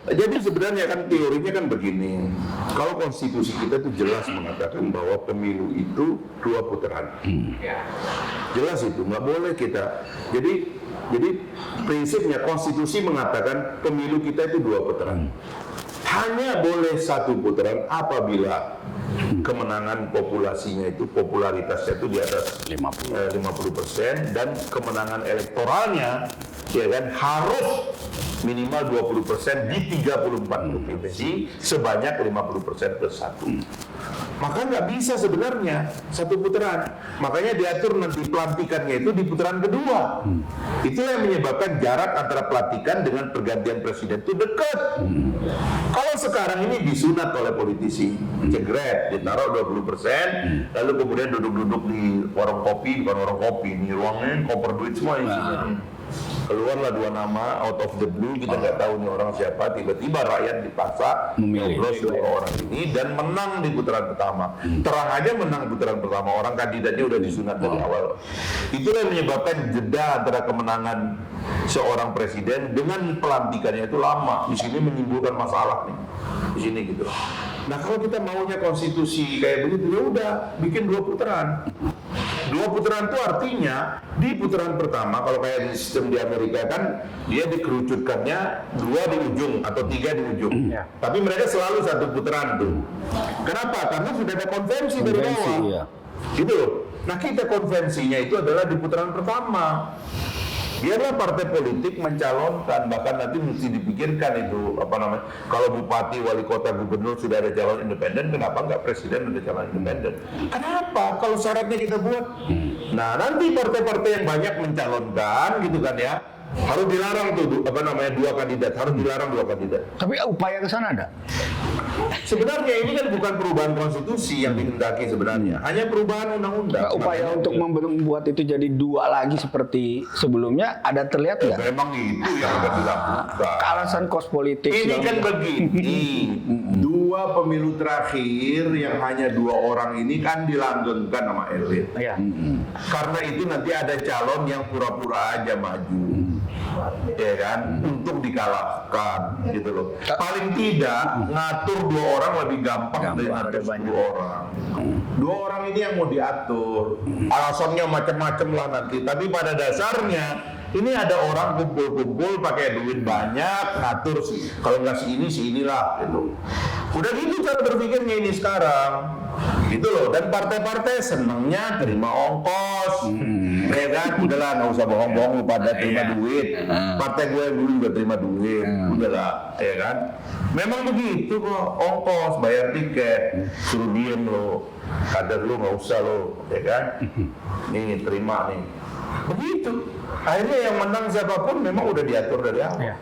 Jadi sebenarnya kan teorinya kan begini. Kalau konstitusi kita tuh jelas mengatakan bahwa pemilu itu 2 putaran. ya. Jelas itu, nggak boleh kita. Jadi prinsipnya konstitusi mengatakan pemilu kita itu 2 putaran. Hanya boleh 1 putaran apabila kemenangan populasinya itu, popularitasnya itu di atas 50% dan kemenangan elektoralnya ya kan harus minimal 20% di 34 provinsi sebanyak 50% plus 1. Maka nggak bisa sebenarnya 1 putaran. Makanya diatur nanti pelantikannya itu di putaran kedua. Itulah yang menyebabkan jarak antara pelantikan dengan pergantian presiden itu dekat. Kalau sekarang ini disunat oleh politisi, jegret, ditaruh 20%, lalu kemudian duduk-duduk di warung kopi, bukan warung kopi, di ruangnya koper duit semua isinya. Keluarlah 2 nama out of the blue, kita nggak tahu nih orang siapa, tiba-tiba rakyat dipaksa Memilih. nyoblos 2 orang ini dan menang di putaran pertama. Terang aja menang di putaran pertama, orang kandidatnya udah disunat dari awal. Itulah yang menyebabkan jeda antara kemenangan seorang presiden dengan pelantikannya itu lama. Di sini menimbulkan masalah nih, di sini gitu. Nah kalau kita maunya konstitusi kayak begitu, ya udah bikin 2 putaran. 2 putaran itu artinya di putaran pertama, kalau kayak di sistem di Amerika kan dia dikerucutkannya 2 di ujung atau 3 di ujung. Ya. Tapi mereka selalu 1 putaran tuh. Kenapa? Karena sudah ada konvensi dari bawah. Iya. Gitu loh. Nah kita konvensinya itu adalah di putaran pertama. Biarlah partai politik mencalonkan, bahkan nanti mesti dipikirkan itu apa namanya. Kalau bupati, wali kota, gubernur sudah ada calon independen, kenapa nggak presiden ada calon independen? Kenapa? Kalau syaratnya kita buat. Nah nanti partai-partai yang banyak mencalonkan, gitu kan ya, harus dilarang tuh apa namanya 2 kandidat, harus dilarang 2 kandidat. Tapi upaya ke sana ada. Sebenarnya ini kan bukan perubahan konstitusi yang dihendaki sebenarnya, hanya perubahan undang-undang. Upaya Makanya untuk membuat itu jadi 2 lagi seperti sebelumnya ada terlihat nggak? memang itu yang akan dilakukan. Alasan kos politik. Ini segala kan macam. begini, 2 pemilu terakhir yang hanya 2 orang ini kan dilanggengkan sama elit. Iya. Karena itu nanti ada calon yang pura-pura aja maju. ya kan, untuk dikalahkan gitu loh. Paling tidak ngatur 2 orang lebih gampang dari ngatur 10 orang. 2 orang ini yang mau diatur, alasannya macam-macam lah nanti. Tapi pada dasarnya ini ada orang kumpul-kumpul pakai duit banyak, ngatur sih. Kalau nggak si inilah gitu. Udah gitu cara berpikirnya ini sekarang. Gitu loh, dan partai-partai senengnya terima ongkos. Ya kan, udahlah nggak usah bohong-bohong lu pada terima duit. Partai gue dulu juga terima duit. Udahlah, ya kan. Memang begitu kok, ongkos, bayar tiket, suruh diem lo. Kader lu nggak usah lo, ya kan. Nih terima nih. Begitu. Akhirnya yang menang siapapun memang udah diatur dari awal.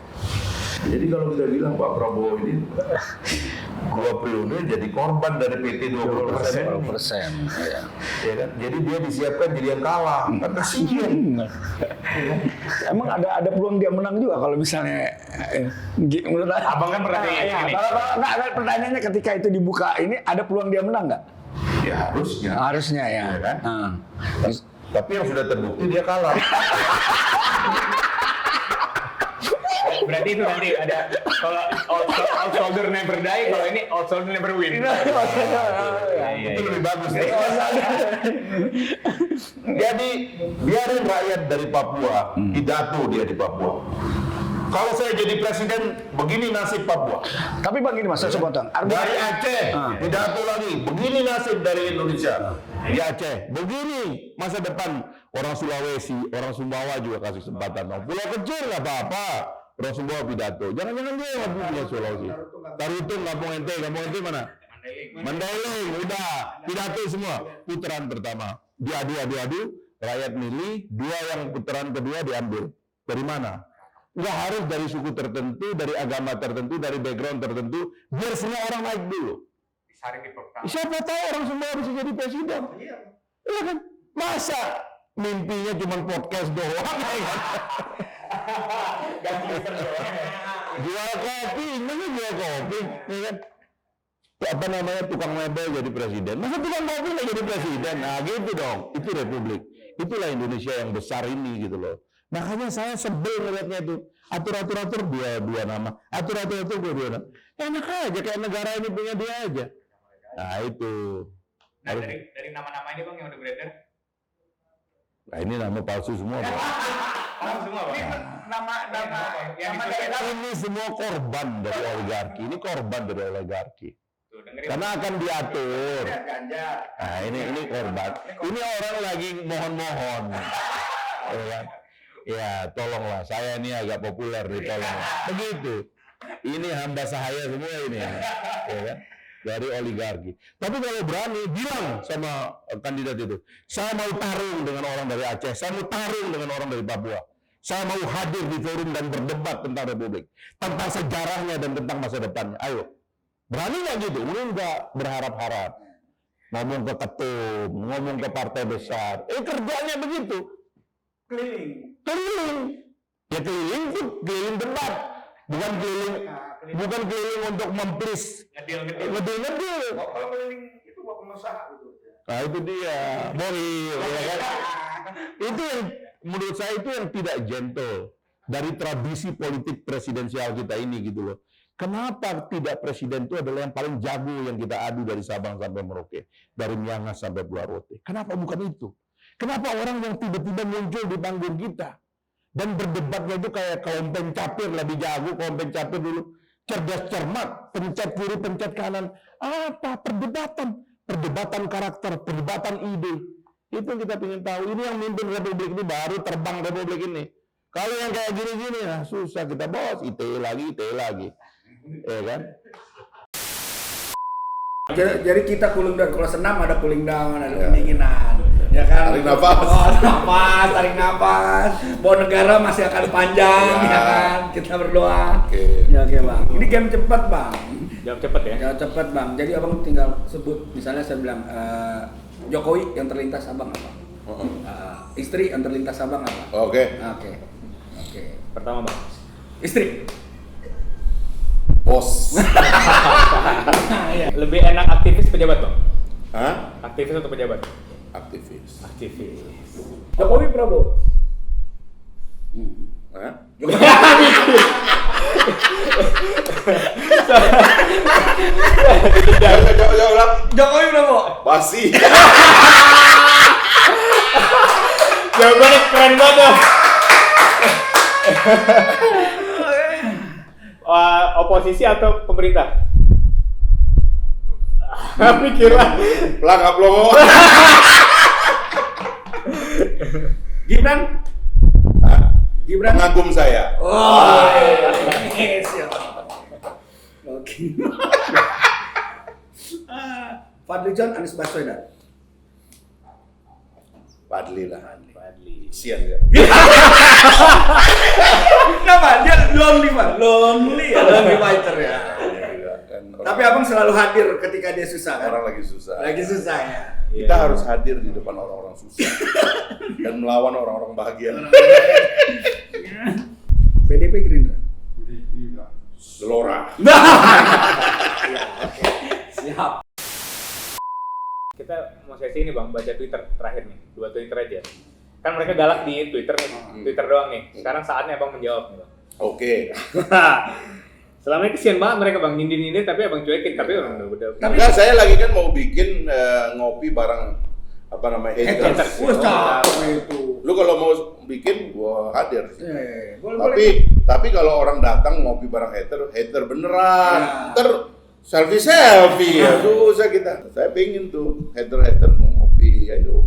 Jadi kalau kita bilang Pak Prabowo ini 2 periode jadi korban dari PT 20%. Ya kan? Jadi dia disiapkan jadi yang kalah. Kan kasihan. Emang ada peluang dia menang juga kalau misalnya menurut Abang kan pernah kayak gini. Kalau pertanyaannya ketika itu dibuka ini ada peluang dia menang nggak? Ya harusnya. Harusnya ya. Ya kan? Tapi yang sudah terbukti dia kalah. Berarti itu nanti ada kalau out shoulder never die, kalau ini out shoulder never win. Itu lebih bagus. Jadi biarin rakyat dari Papua pidato dia di Papua. Kalau saya jadi presiden, begini nasib Papua. Tapi begini Mas, saya sepotong. Dari Aceh, pidato lagi, begini nasib dari Indonesia. Di Aceh, begini masa depan orang Sulawesi, orang Sumbawa juga kasih kesempatan. Pulau kecil nggak apa-apa. Orang Sumbawa pidato. Jangan-jangan dia nggak punya Sulawesi. Tarutung, Kampung Ente mana? Mandailing, udah pidato semua. Putaran pertama, diadu, rakyat milih. 2 yang putaran kedua diambil. Dari mana? Nggak harus dari suku tertentu, dari agama tertentu, dari background tertentu. Biar semua orang naik dulu. Siapa tahu orang Sumbawa bisa jadi presiden? Iya kan? Masa mimpinya cuma podcast doang? Jual kopi, mana jual kopi, ya kan? Apa namanya tukang mebel jadi presiden? Masa tukang kopi nggak jadi presiden? Nah gitu dong, itu republik. Itulah Indonesia yang besar ini gitu loh. Makanya saya sebel ngeliatnya itu. Atur-atur dua nama, atur-atur dua nama. Enak aja kayak negara ini punya dia aja. Nah itu. Nah dari nama-nama ini Bang yang udah beredar? Nah ini nama palsu semua. Semua Bang. Nama Ini semua korban dari oligarki. Ini korban dari oligarki. Karena akan diatur. Nah ini korban. Ini orang lagi mohon-mohon. Ya tolonglah. Saya ini agak populer nih, tolong. Begitu. Ini hamba sahaya semua ini. Ya kan? Dari oligarki. Tapi kalau berani bilang sama kandidat itu, saya mau tarung dengan orang dari Aceh, saya mau tarung dengan orang dari Papua. Saya mau hadir di forum dan berdebat tentang republik, tentang sejarahnya dan tentang masa depannya. Ayo, berani nggak gitu? Ini nggak berharap-harap. Ngomong ke ketum, ngomong ke partai besar. Kerjanya begitu. Keliling. Ya keliling itu keliling debat, bukan keliling untuk memplis. Ngedil. Kalau keliling itu buat pengusaha gitu. Nah itu dia, moral, ya kan? Itu yang menurut saya itu yang tidak gentle dari tradisi politik presidensial kita ini gitu loh. Kenapa tidak presiden itu adalah yang paling jago yang kita adu dari Sabang sampai Merauke, dari Miangas sampai Pulau Rote? Kenapa bukan itu? Kenapa orang yang tiba-tiba muncul di panggung kita dan berdebatnya itu kayak kaum pencapir lebih jago, kaum pencapir dulu cerdas cermat, pencet kiri, pencet kanan, apa perdebatan karakter, perdebatan ide. Itu yang kita ingin tahu. Ini yang mimpin republik ini baru terbang republik ini. Kalau yang kayak gini-gini, nah susah kita bos, ITE lagi, ya kan? Jadi kita cooling down, kalau senam ada cooling down, ada pendinginan, ya kan? Tarik nafas. Tarik nafas. Bahwa negara masih akan panjang, ya kan? Kita berdoa. Oke. Ya oke Bang. Ini game cepat Bang. Jawab cepet ya. Jawab cepat Bang. Jadi abang tinggal sebut, misalnya saya bilang Jokowi yang terlintas abang apa? Istri yang terlintas abang apa? Oke. Pertama Bang. Istri. Bos. Lebih enak aktivis pejabat Bang? Hah? Aktivis atau pejabat? Aktivis. Aktivis. Jokowi Prabowo. Hah? Jawab. Jokowi berapa? Basi. Jawabannya keren banget dong. Oposisi atau pemerintah? Pikirlah. Pelangap logo. Gibran? Gibran? Pengagum saya. Oh, siap. Oke. Fadlizon, Anies Baswedan. Padli lah. Fadli. Sian ya. Kenapa? Dia lonely, Pak. Lonely fighter ya. Tapi abang selalu hadir ketika dia susah kan? Orang lagi susah. Lagi susah ya. Kita harus hadir di depan orang-orang susah dan melawan orang-orang bahagia. PDP Gerindra. Gelora. Siap. Kita mau sesi ini bang, baca Twitter terakhir nih, 2 Twitter aja. Kan mereka galak di Twitter nih, Twitter doang nih. Sekarang saatnya abang menjawab nih bang. Oke. Selama ini kesian banget mereka bang, nyindir-nyindir tapi abang cuekin, tapi udah. Enggak, saya lagi kan mau bikin ngopi bareng apa namanya haters. Wah, capek itu. Lu kalau mau bikin, gua hadir. Boleh. Tapi kalau orang datang ngopi bareng hater beneran. Ya. Ntar selfie ya, susah kita. Saya pengen tuh hater mau ngopi, ayo.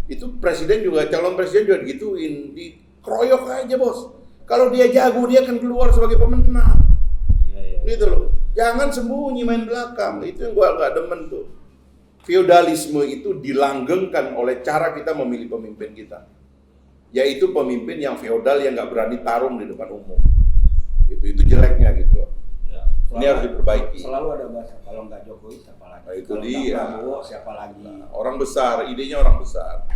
Itu presiden juga, calon presiden juga digituin, dikeroyok aja bos. Kalau dia jago, dia akan keluar sebagai pemenang. Gitu loh. Jangan sembunyi main belakang. Itu yang gua agak demen tuh. Feodalisme itu dilanggengkan oleh cara kita memilih pemimpin kita. Yaitu pemimpin yang feodal yang nggak berani tarung di depan umum. Itu jeleknya gitu loh. Ya. Ini harus diperbaiki. Selalu ada bahasa kalau nggak Jokowi siapa lagi? Nah, itu Kalau nggak dia. Prabowo siapa lagi? Orang besar, idenya orang besar.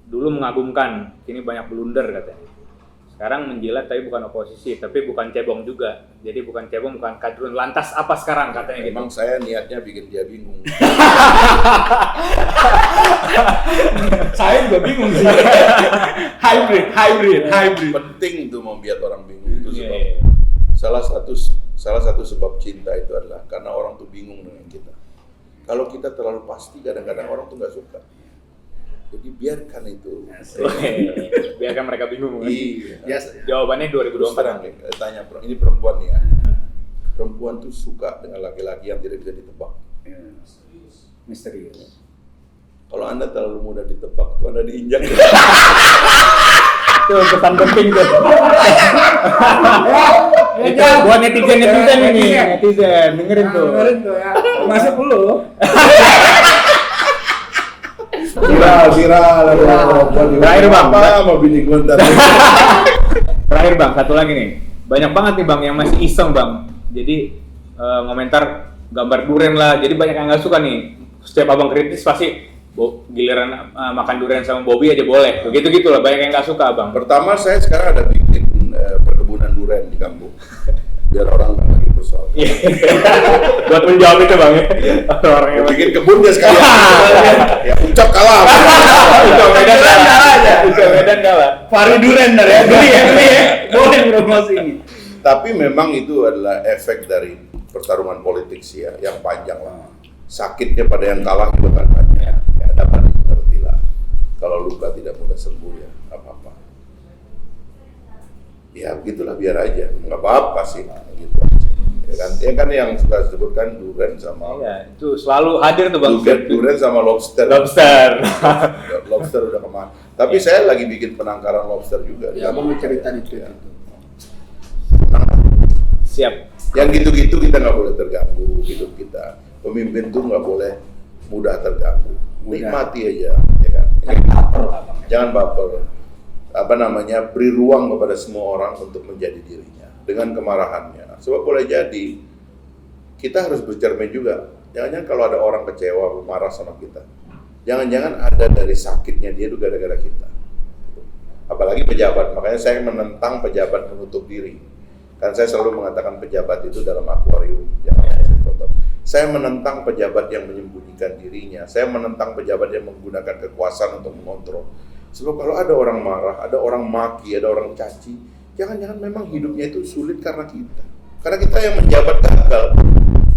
Dulu mengagumkan, kini banyak blunder katanya. Sekarang menjilat tapi bukan oposisi, tapi bukan cebong juga. Jadi bukan cebong, bukan kadrun. Lantas apa sekarang katanya gitu? Emang saya niatnya bikin dia bingung. Saya juga bingung sih. hybrid. Penting tuh membuat orang bingung itu sebab Iya. salah satu sebab cinta itu adalah karena orang tuh bingung dengan kita. Kalau kita terlalu pasti kadang-kadang orang tuh nggak suka. Jadi biarkan itu. Biarkan mereka bingung kan? Iya. Jawabannya 2024. Terang, tanya ini perempuan nih ya. Perempuan tuh suka dengan laki-laki yang tidak bisa ditebak. Misterius. Kalau Anda terlalu mudah ditebak, tuh Anda diinjak. Itu pesan penting tuh. Itu buat netizen ini. Netizen, dengerin tuh. Ya. Masuk dulu. Viral. Terakhir, Bang. Apa mau bini gue ntar? Terakhir bang, satu lagi nih. Banyak banget nih bang yang masih iseng bang. Jadi ngomentar gambar duren lah. Jadi banyak yang nggak suka nih. Setiap abang kritis pasti giliran makan durian sama Bobby aja boleh. Begitu lah. Banyak yang nggak suka bang. Pertama saya sekarang ada bikin perkebunan durian di kampung. Biar orang nggak lagi bersoal. Buat menjawab itu bang ya. Orang yang Bikin kebun dia sekalian. Ya ucap kalah. Ucap Medan kalah. Fahri Duren dari ya. Beli ya. Boleh promosi ini. Tapi memang itu adalah efek dari pertarungan politik sih ya, yang panjang lah. Sakitnya pada yang kalah juga kan banyak. Ya dapat dimengerti lah. Kalau luka tidak mudah sembuh ya, apa-apa. Ya begitulah, biar aja, nggak apa-apa sih. Gitu. Ya kan yang suka disebutkan durian sama Iya, itu selalu hadir tuh bang. durian sama lobster. Lobster udah kemana? Tapi saya lagi bikin penangkaran lobster juga. Ya, mau cerita di Twitter itu. Siap. Yang gitu-gitu kita nggak boleh terganggu hidup kita. Pemimpin tuh nggak boleh mudah terganggu. Nikmati aja, ya kan? Jangan baper. Apa namanya? Beri ruang kepada semua orang untuk menjadi dirinya dengan kemarahannya. Sebab boleh jadi kita harus bercermin juga. Jangan-jangan kalau ada orang kecewa, marah sama kita, jangan-jangan ada dari sakitnya dia itu gara-gara kita. Apalagi pejabat. Makanya saya menentang pejabat menutup diri. Kan saya selalu mengatakan pejabat itu dalam akuarium. Saya menentang pejabat yang menyembunyikan dirinya. Saya menentang pejabat yang menggunakan kekuasaan untuk mengontrol. Sebab kalau ada orang marah, ada orang maki, ada orang caci, jangan-jangan memang hidupnya itu sulit karena kita. Karena kita yang menjabat gagal.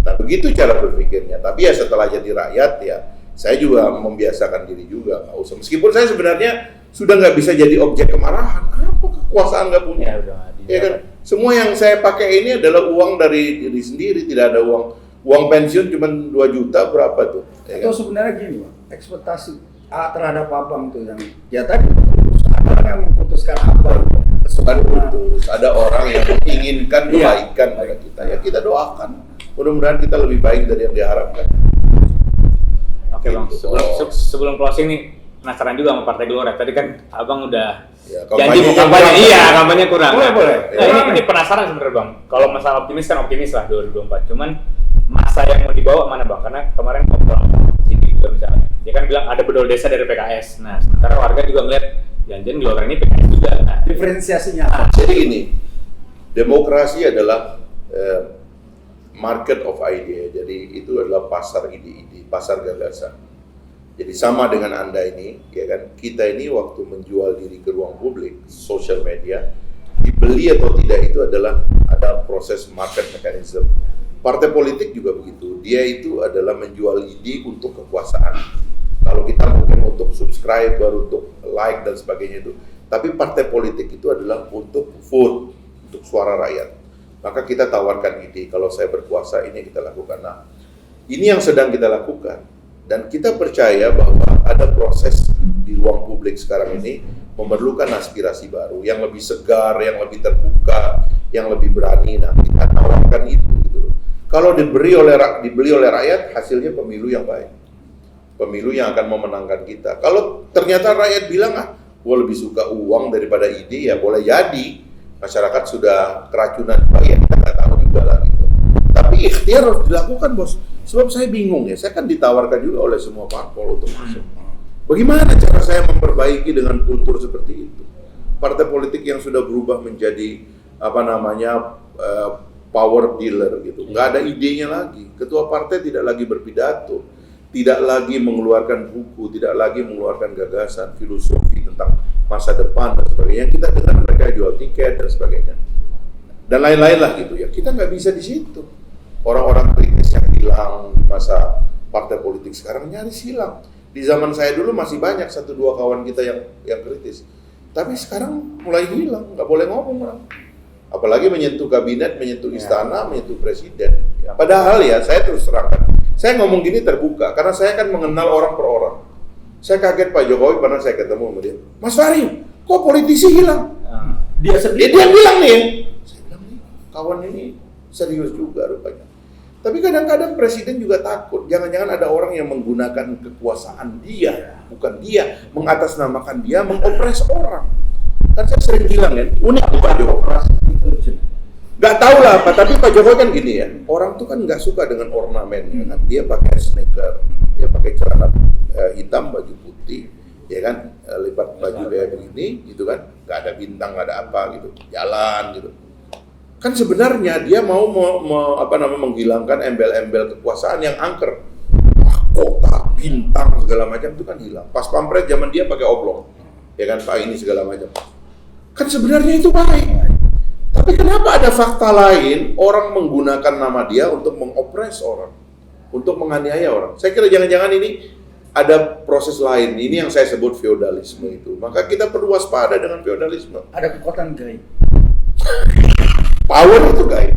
Nah begitu cara berpikirnya. Tapi ya setelah jadi rakyat ya, saya juga membiasakan diri juga. Nggak usah. Meskipun saya sebenarnya sudah nggak bisa jadi objek kemarahan. Apa kekuasaan nggak punya? Ya kan? Semua yang saya pakai ini adalah uang dari diri sendiri. Tidak ada uang pensiun cuma 2 juta berapa tuh? Ya Atau kan? sebenarnya gini, Pak, ekspektasi terhadap Abang tuh yang ya tadi ada orang yang memutuskan apa Kan putus. Ada orang yang menginginkan Iya. kebaikan pada kita. Ya kita doakan. Mudah-mudahan kita lebih baik dari yang diharapkan. Oke bang, Gitu, sebelum closing nih, penasaran juga sama Partai Gelora. Tadi kan abang udah Ya, janji mau kampanye kampanye, kurang. iya kampanye kurang. Boleh. Nah, ini penasaran sebenarnya bang. Kalau masalah optimis kan optimis lah 2024. Cuman masa yang mau dibawa mana bang? Karena kemarin ngobrol sama Ciki juga misalnya, dia kan bilang ada bedol desa dari PKS. Nah sementara warga juga ngeliat janjian Gelora ini PKS juga. Nah, diferensiasinya apa? Jadi gini, demokrasi adalah market of idea. Jadi itu adalah pasar ide-ide, pasar gagasan. Jadi sama dengan Anda ini, ya kan? Kita ini waktu menjual diri ke ruang publik, social media, dibeli atau tidak itu adalah ada proses market mechanism. Partai politik juga begitu. Dia itu adalah menjual ide untuk kekuasaan. Kalau kita mungkin untuk subscriber, untuk like dan sebagainya itu. Tapi partai politik itu adalah untuk vote, untuk suara rakyat. Maka kita tawarkan ide, kalau saya berkuasa ini kita lakukan. Nah, ini yang sedang kita lakukan. Dan kita percaya bahwa ada proses di ruang publik sekarang ini memerlukan aspirasi baru, yang lebih segar, yang lebih terbuka, yang lebih berani. Nah, kita tawarkan itu. Gitu. Kalau dibeli oleh rakyat, hasilnya pemilu yang baik. Pemilu yang akan memenangkan kita. Kalau ternyata rakyat bilang, gue lebih suka uang daripada ide, ya boleh jadi. Masyarakat sudah keracunan, ya kita nggak tahu juga lah gitu. Tapi ikhtiar harus dilakukan, bos. Sebab saya bingung ya, saya kan ditawarkan juga oleh semua parpol untuk masuk. Bagaimana cara saya memperbaiki dengan kultur seperti itu? Partai politik yang sudah berubah menjadi power dealer gitu, nggak ada idenya lagi. Ketua partai tidak lagi berpidato, tidak lagi mengeluarkan buku, tidak lagi mengeluarkan gagasan, filosofi tentang masa depan dan sebagainya. Kita dengar mereka jual tiket dan sebagainya. Dan lain-lain lah gitu ya. Kita nggak bisa di situ. Orang-orang kritis yang hilang di masa partai politik sekarang nyaris hilang. Di zaman saya dulu masih banyak 1-2 kawan kita yang kritis. Tapi sekarang mulai hilang, nggak boleh ngomong orang. Apalagi menyentuh kabinet, menyentuh istana, menyentuh presiden. Padahal ya, saya terus terangkan. Saya ngomong gini terbuka, karena saya kan mengenal orang per orang. Saya kaget Pak Jokowi pernah saya ketemu sama dia. Mas Fahri, kok politisi hilang? Dia sendiri. Dia bilang nih. Saya bilang nih, kawan ini serius juga rupanya. Tapi kadang-kadang presiden juga takut. Jangan-jangan ada orang yang menggunakan kekuasaan dia, bukan dia, mengatasnamakan dia, mengopres orang. Kan saya sering bilang kan, unik tuh Pak Jokowi. Gak tau lah apa, tapi Pak Jokowi kan gini ya, orang tuh kan gak suka dengan ornamen, kan? Dia pakai sneaker, dia pakai celana hitam, baju putih, ya kan, lipat baju kayak begini, gitu kan, gak ada bintang, gak ada apa gitu, jalan gitu. Kan sebenarnya dia mau menghilangkan embel-embel kekuasaan yang angker, mahkota, bintang segala macam itu kan hilang. Pas pampret zaman dia pakai oblong, ya kan, Pak ini segala macam. Kan sebenarnya itu baik. Tapi kenapa ada fakta lain orang menggunakan nama dia untuk mengopres orang, untuk menganiaya orang? Saya kira jangan-jangan ini ada proses lain. Ini yang saya sebut feodalisme itu. Maka kita perlu waspada dengan feodalisme. Ada kekuatan gaib. Power itu gaib.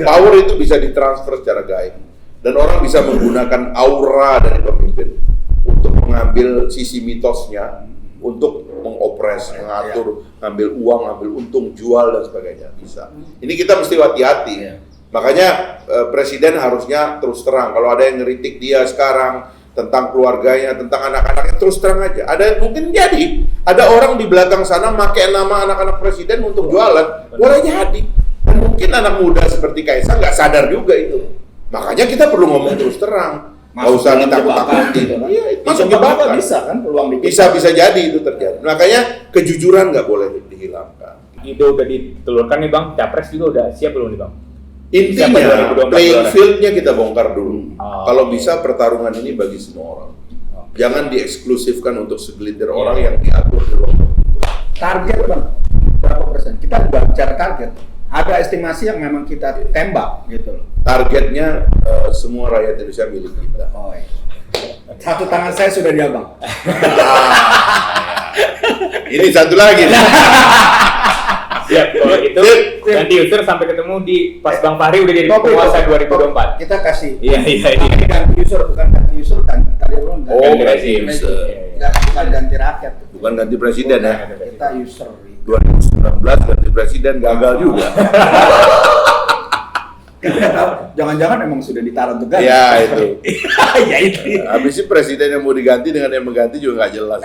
Power itu bisa ditransfer secara gaib. Dan orang bisa menggunakan aura dari pemimpin untuk mengambil sisi mitosnya, untuk mengopres, mengatur, ngambil uang, ngambil untung, jual dan sebagainya, bisa. Ini kita mesti hati-hati. Makanya presiden harusnya terus terang. Kalau ada yang ngeritik dia sekarang tentang keluarganya, tentang anak-anaknya, terus terang aja. Ada mungkin jadi ada orang di belakang sana pakai nama anak-anak presiden untuk jualan, boleh jadi. Dan mungkin anak muda seperti Kaisang nggak sadar juga itu. Makanya kita perlu ngomong terus terang. Nggak usah ditakut-takuti. Iya, masuk jebakan. Bisa kan peluang di Bisa jadi itu terjadi. Makanya kejujuran nggak boleh dihilangkan. ide udah ditelurkan nih bang, capres juga udah siap belum nih bang? Intinya Siapa 2024 playing Gelora? field-nya kita bongkar dulu. Oh, Kalau oke. bisa pertarungan ini bagi semua orang. Jangan dieksklusifkan untuk segelintir orang yang diatur di ruang tertutup. Target bang, berapa persen? Kita juga bicara target. Ada estimasi yang memang kita tembak gitu loh. Targetnya semua rakyat Indonesia milik kita. Oh, iya. Satu tangan saya sudah di abang. Ini satu lagi. Siap, kalau itu nanti user sampai ketemu di pas Bang Fahri udah jadi Topi, penguasa topi. 2024. Kita kasih. Iya. Ini ganti user bukan ganti user kan? Tadi belum ganti. Oh, ganti user. Bukan ganti rakyat. Bukan ganti presiden ya. Kita user. 2019 ganti presiden gagal juga. Jangan-jangan emang sudah ditaruh untuk ganti. Ya itu. Ya itu. Habis itu presiden yang mau diganti dengan yang mengganti juga nggak jelas.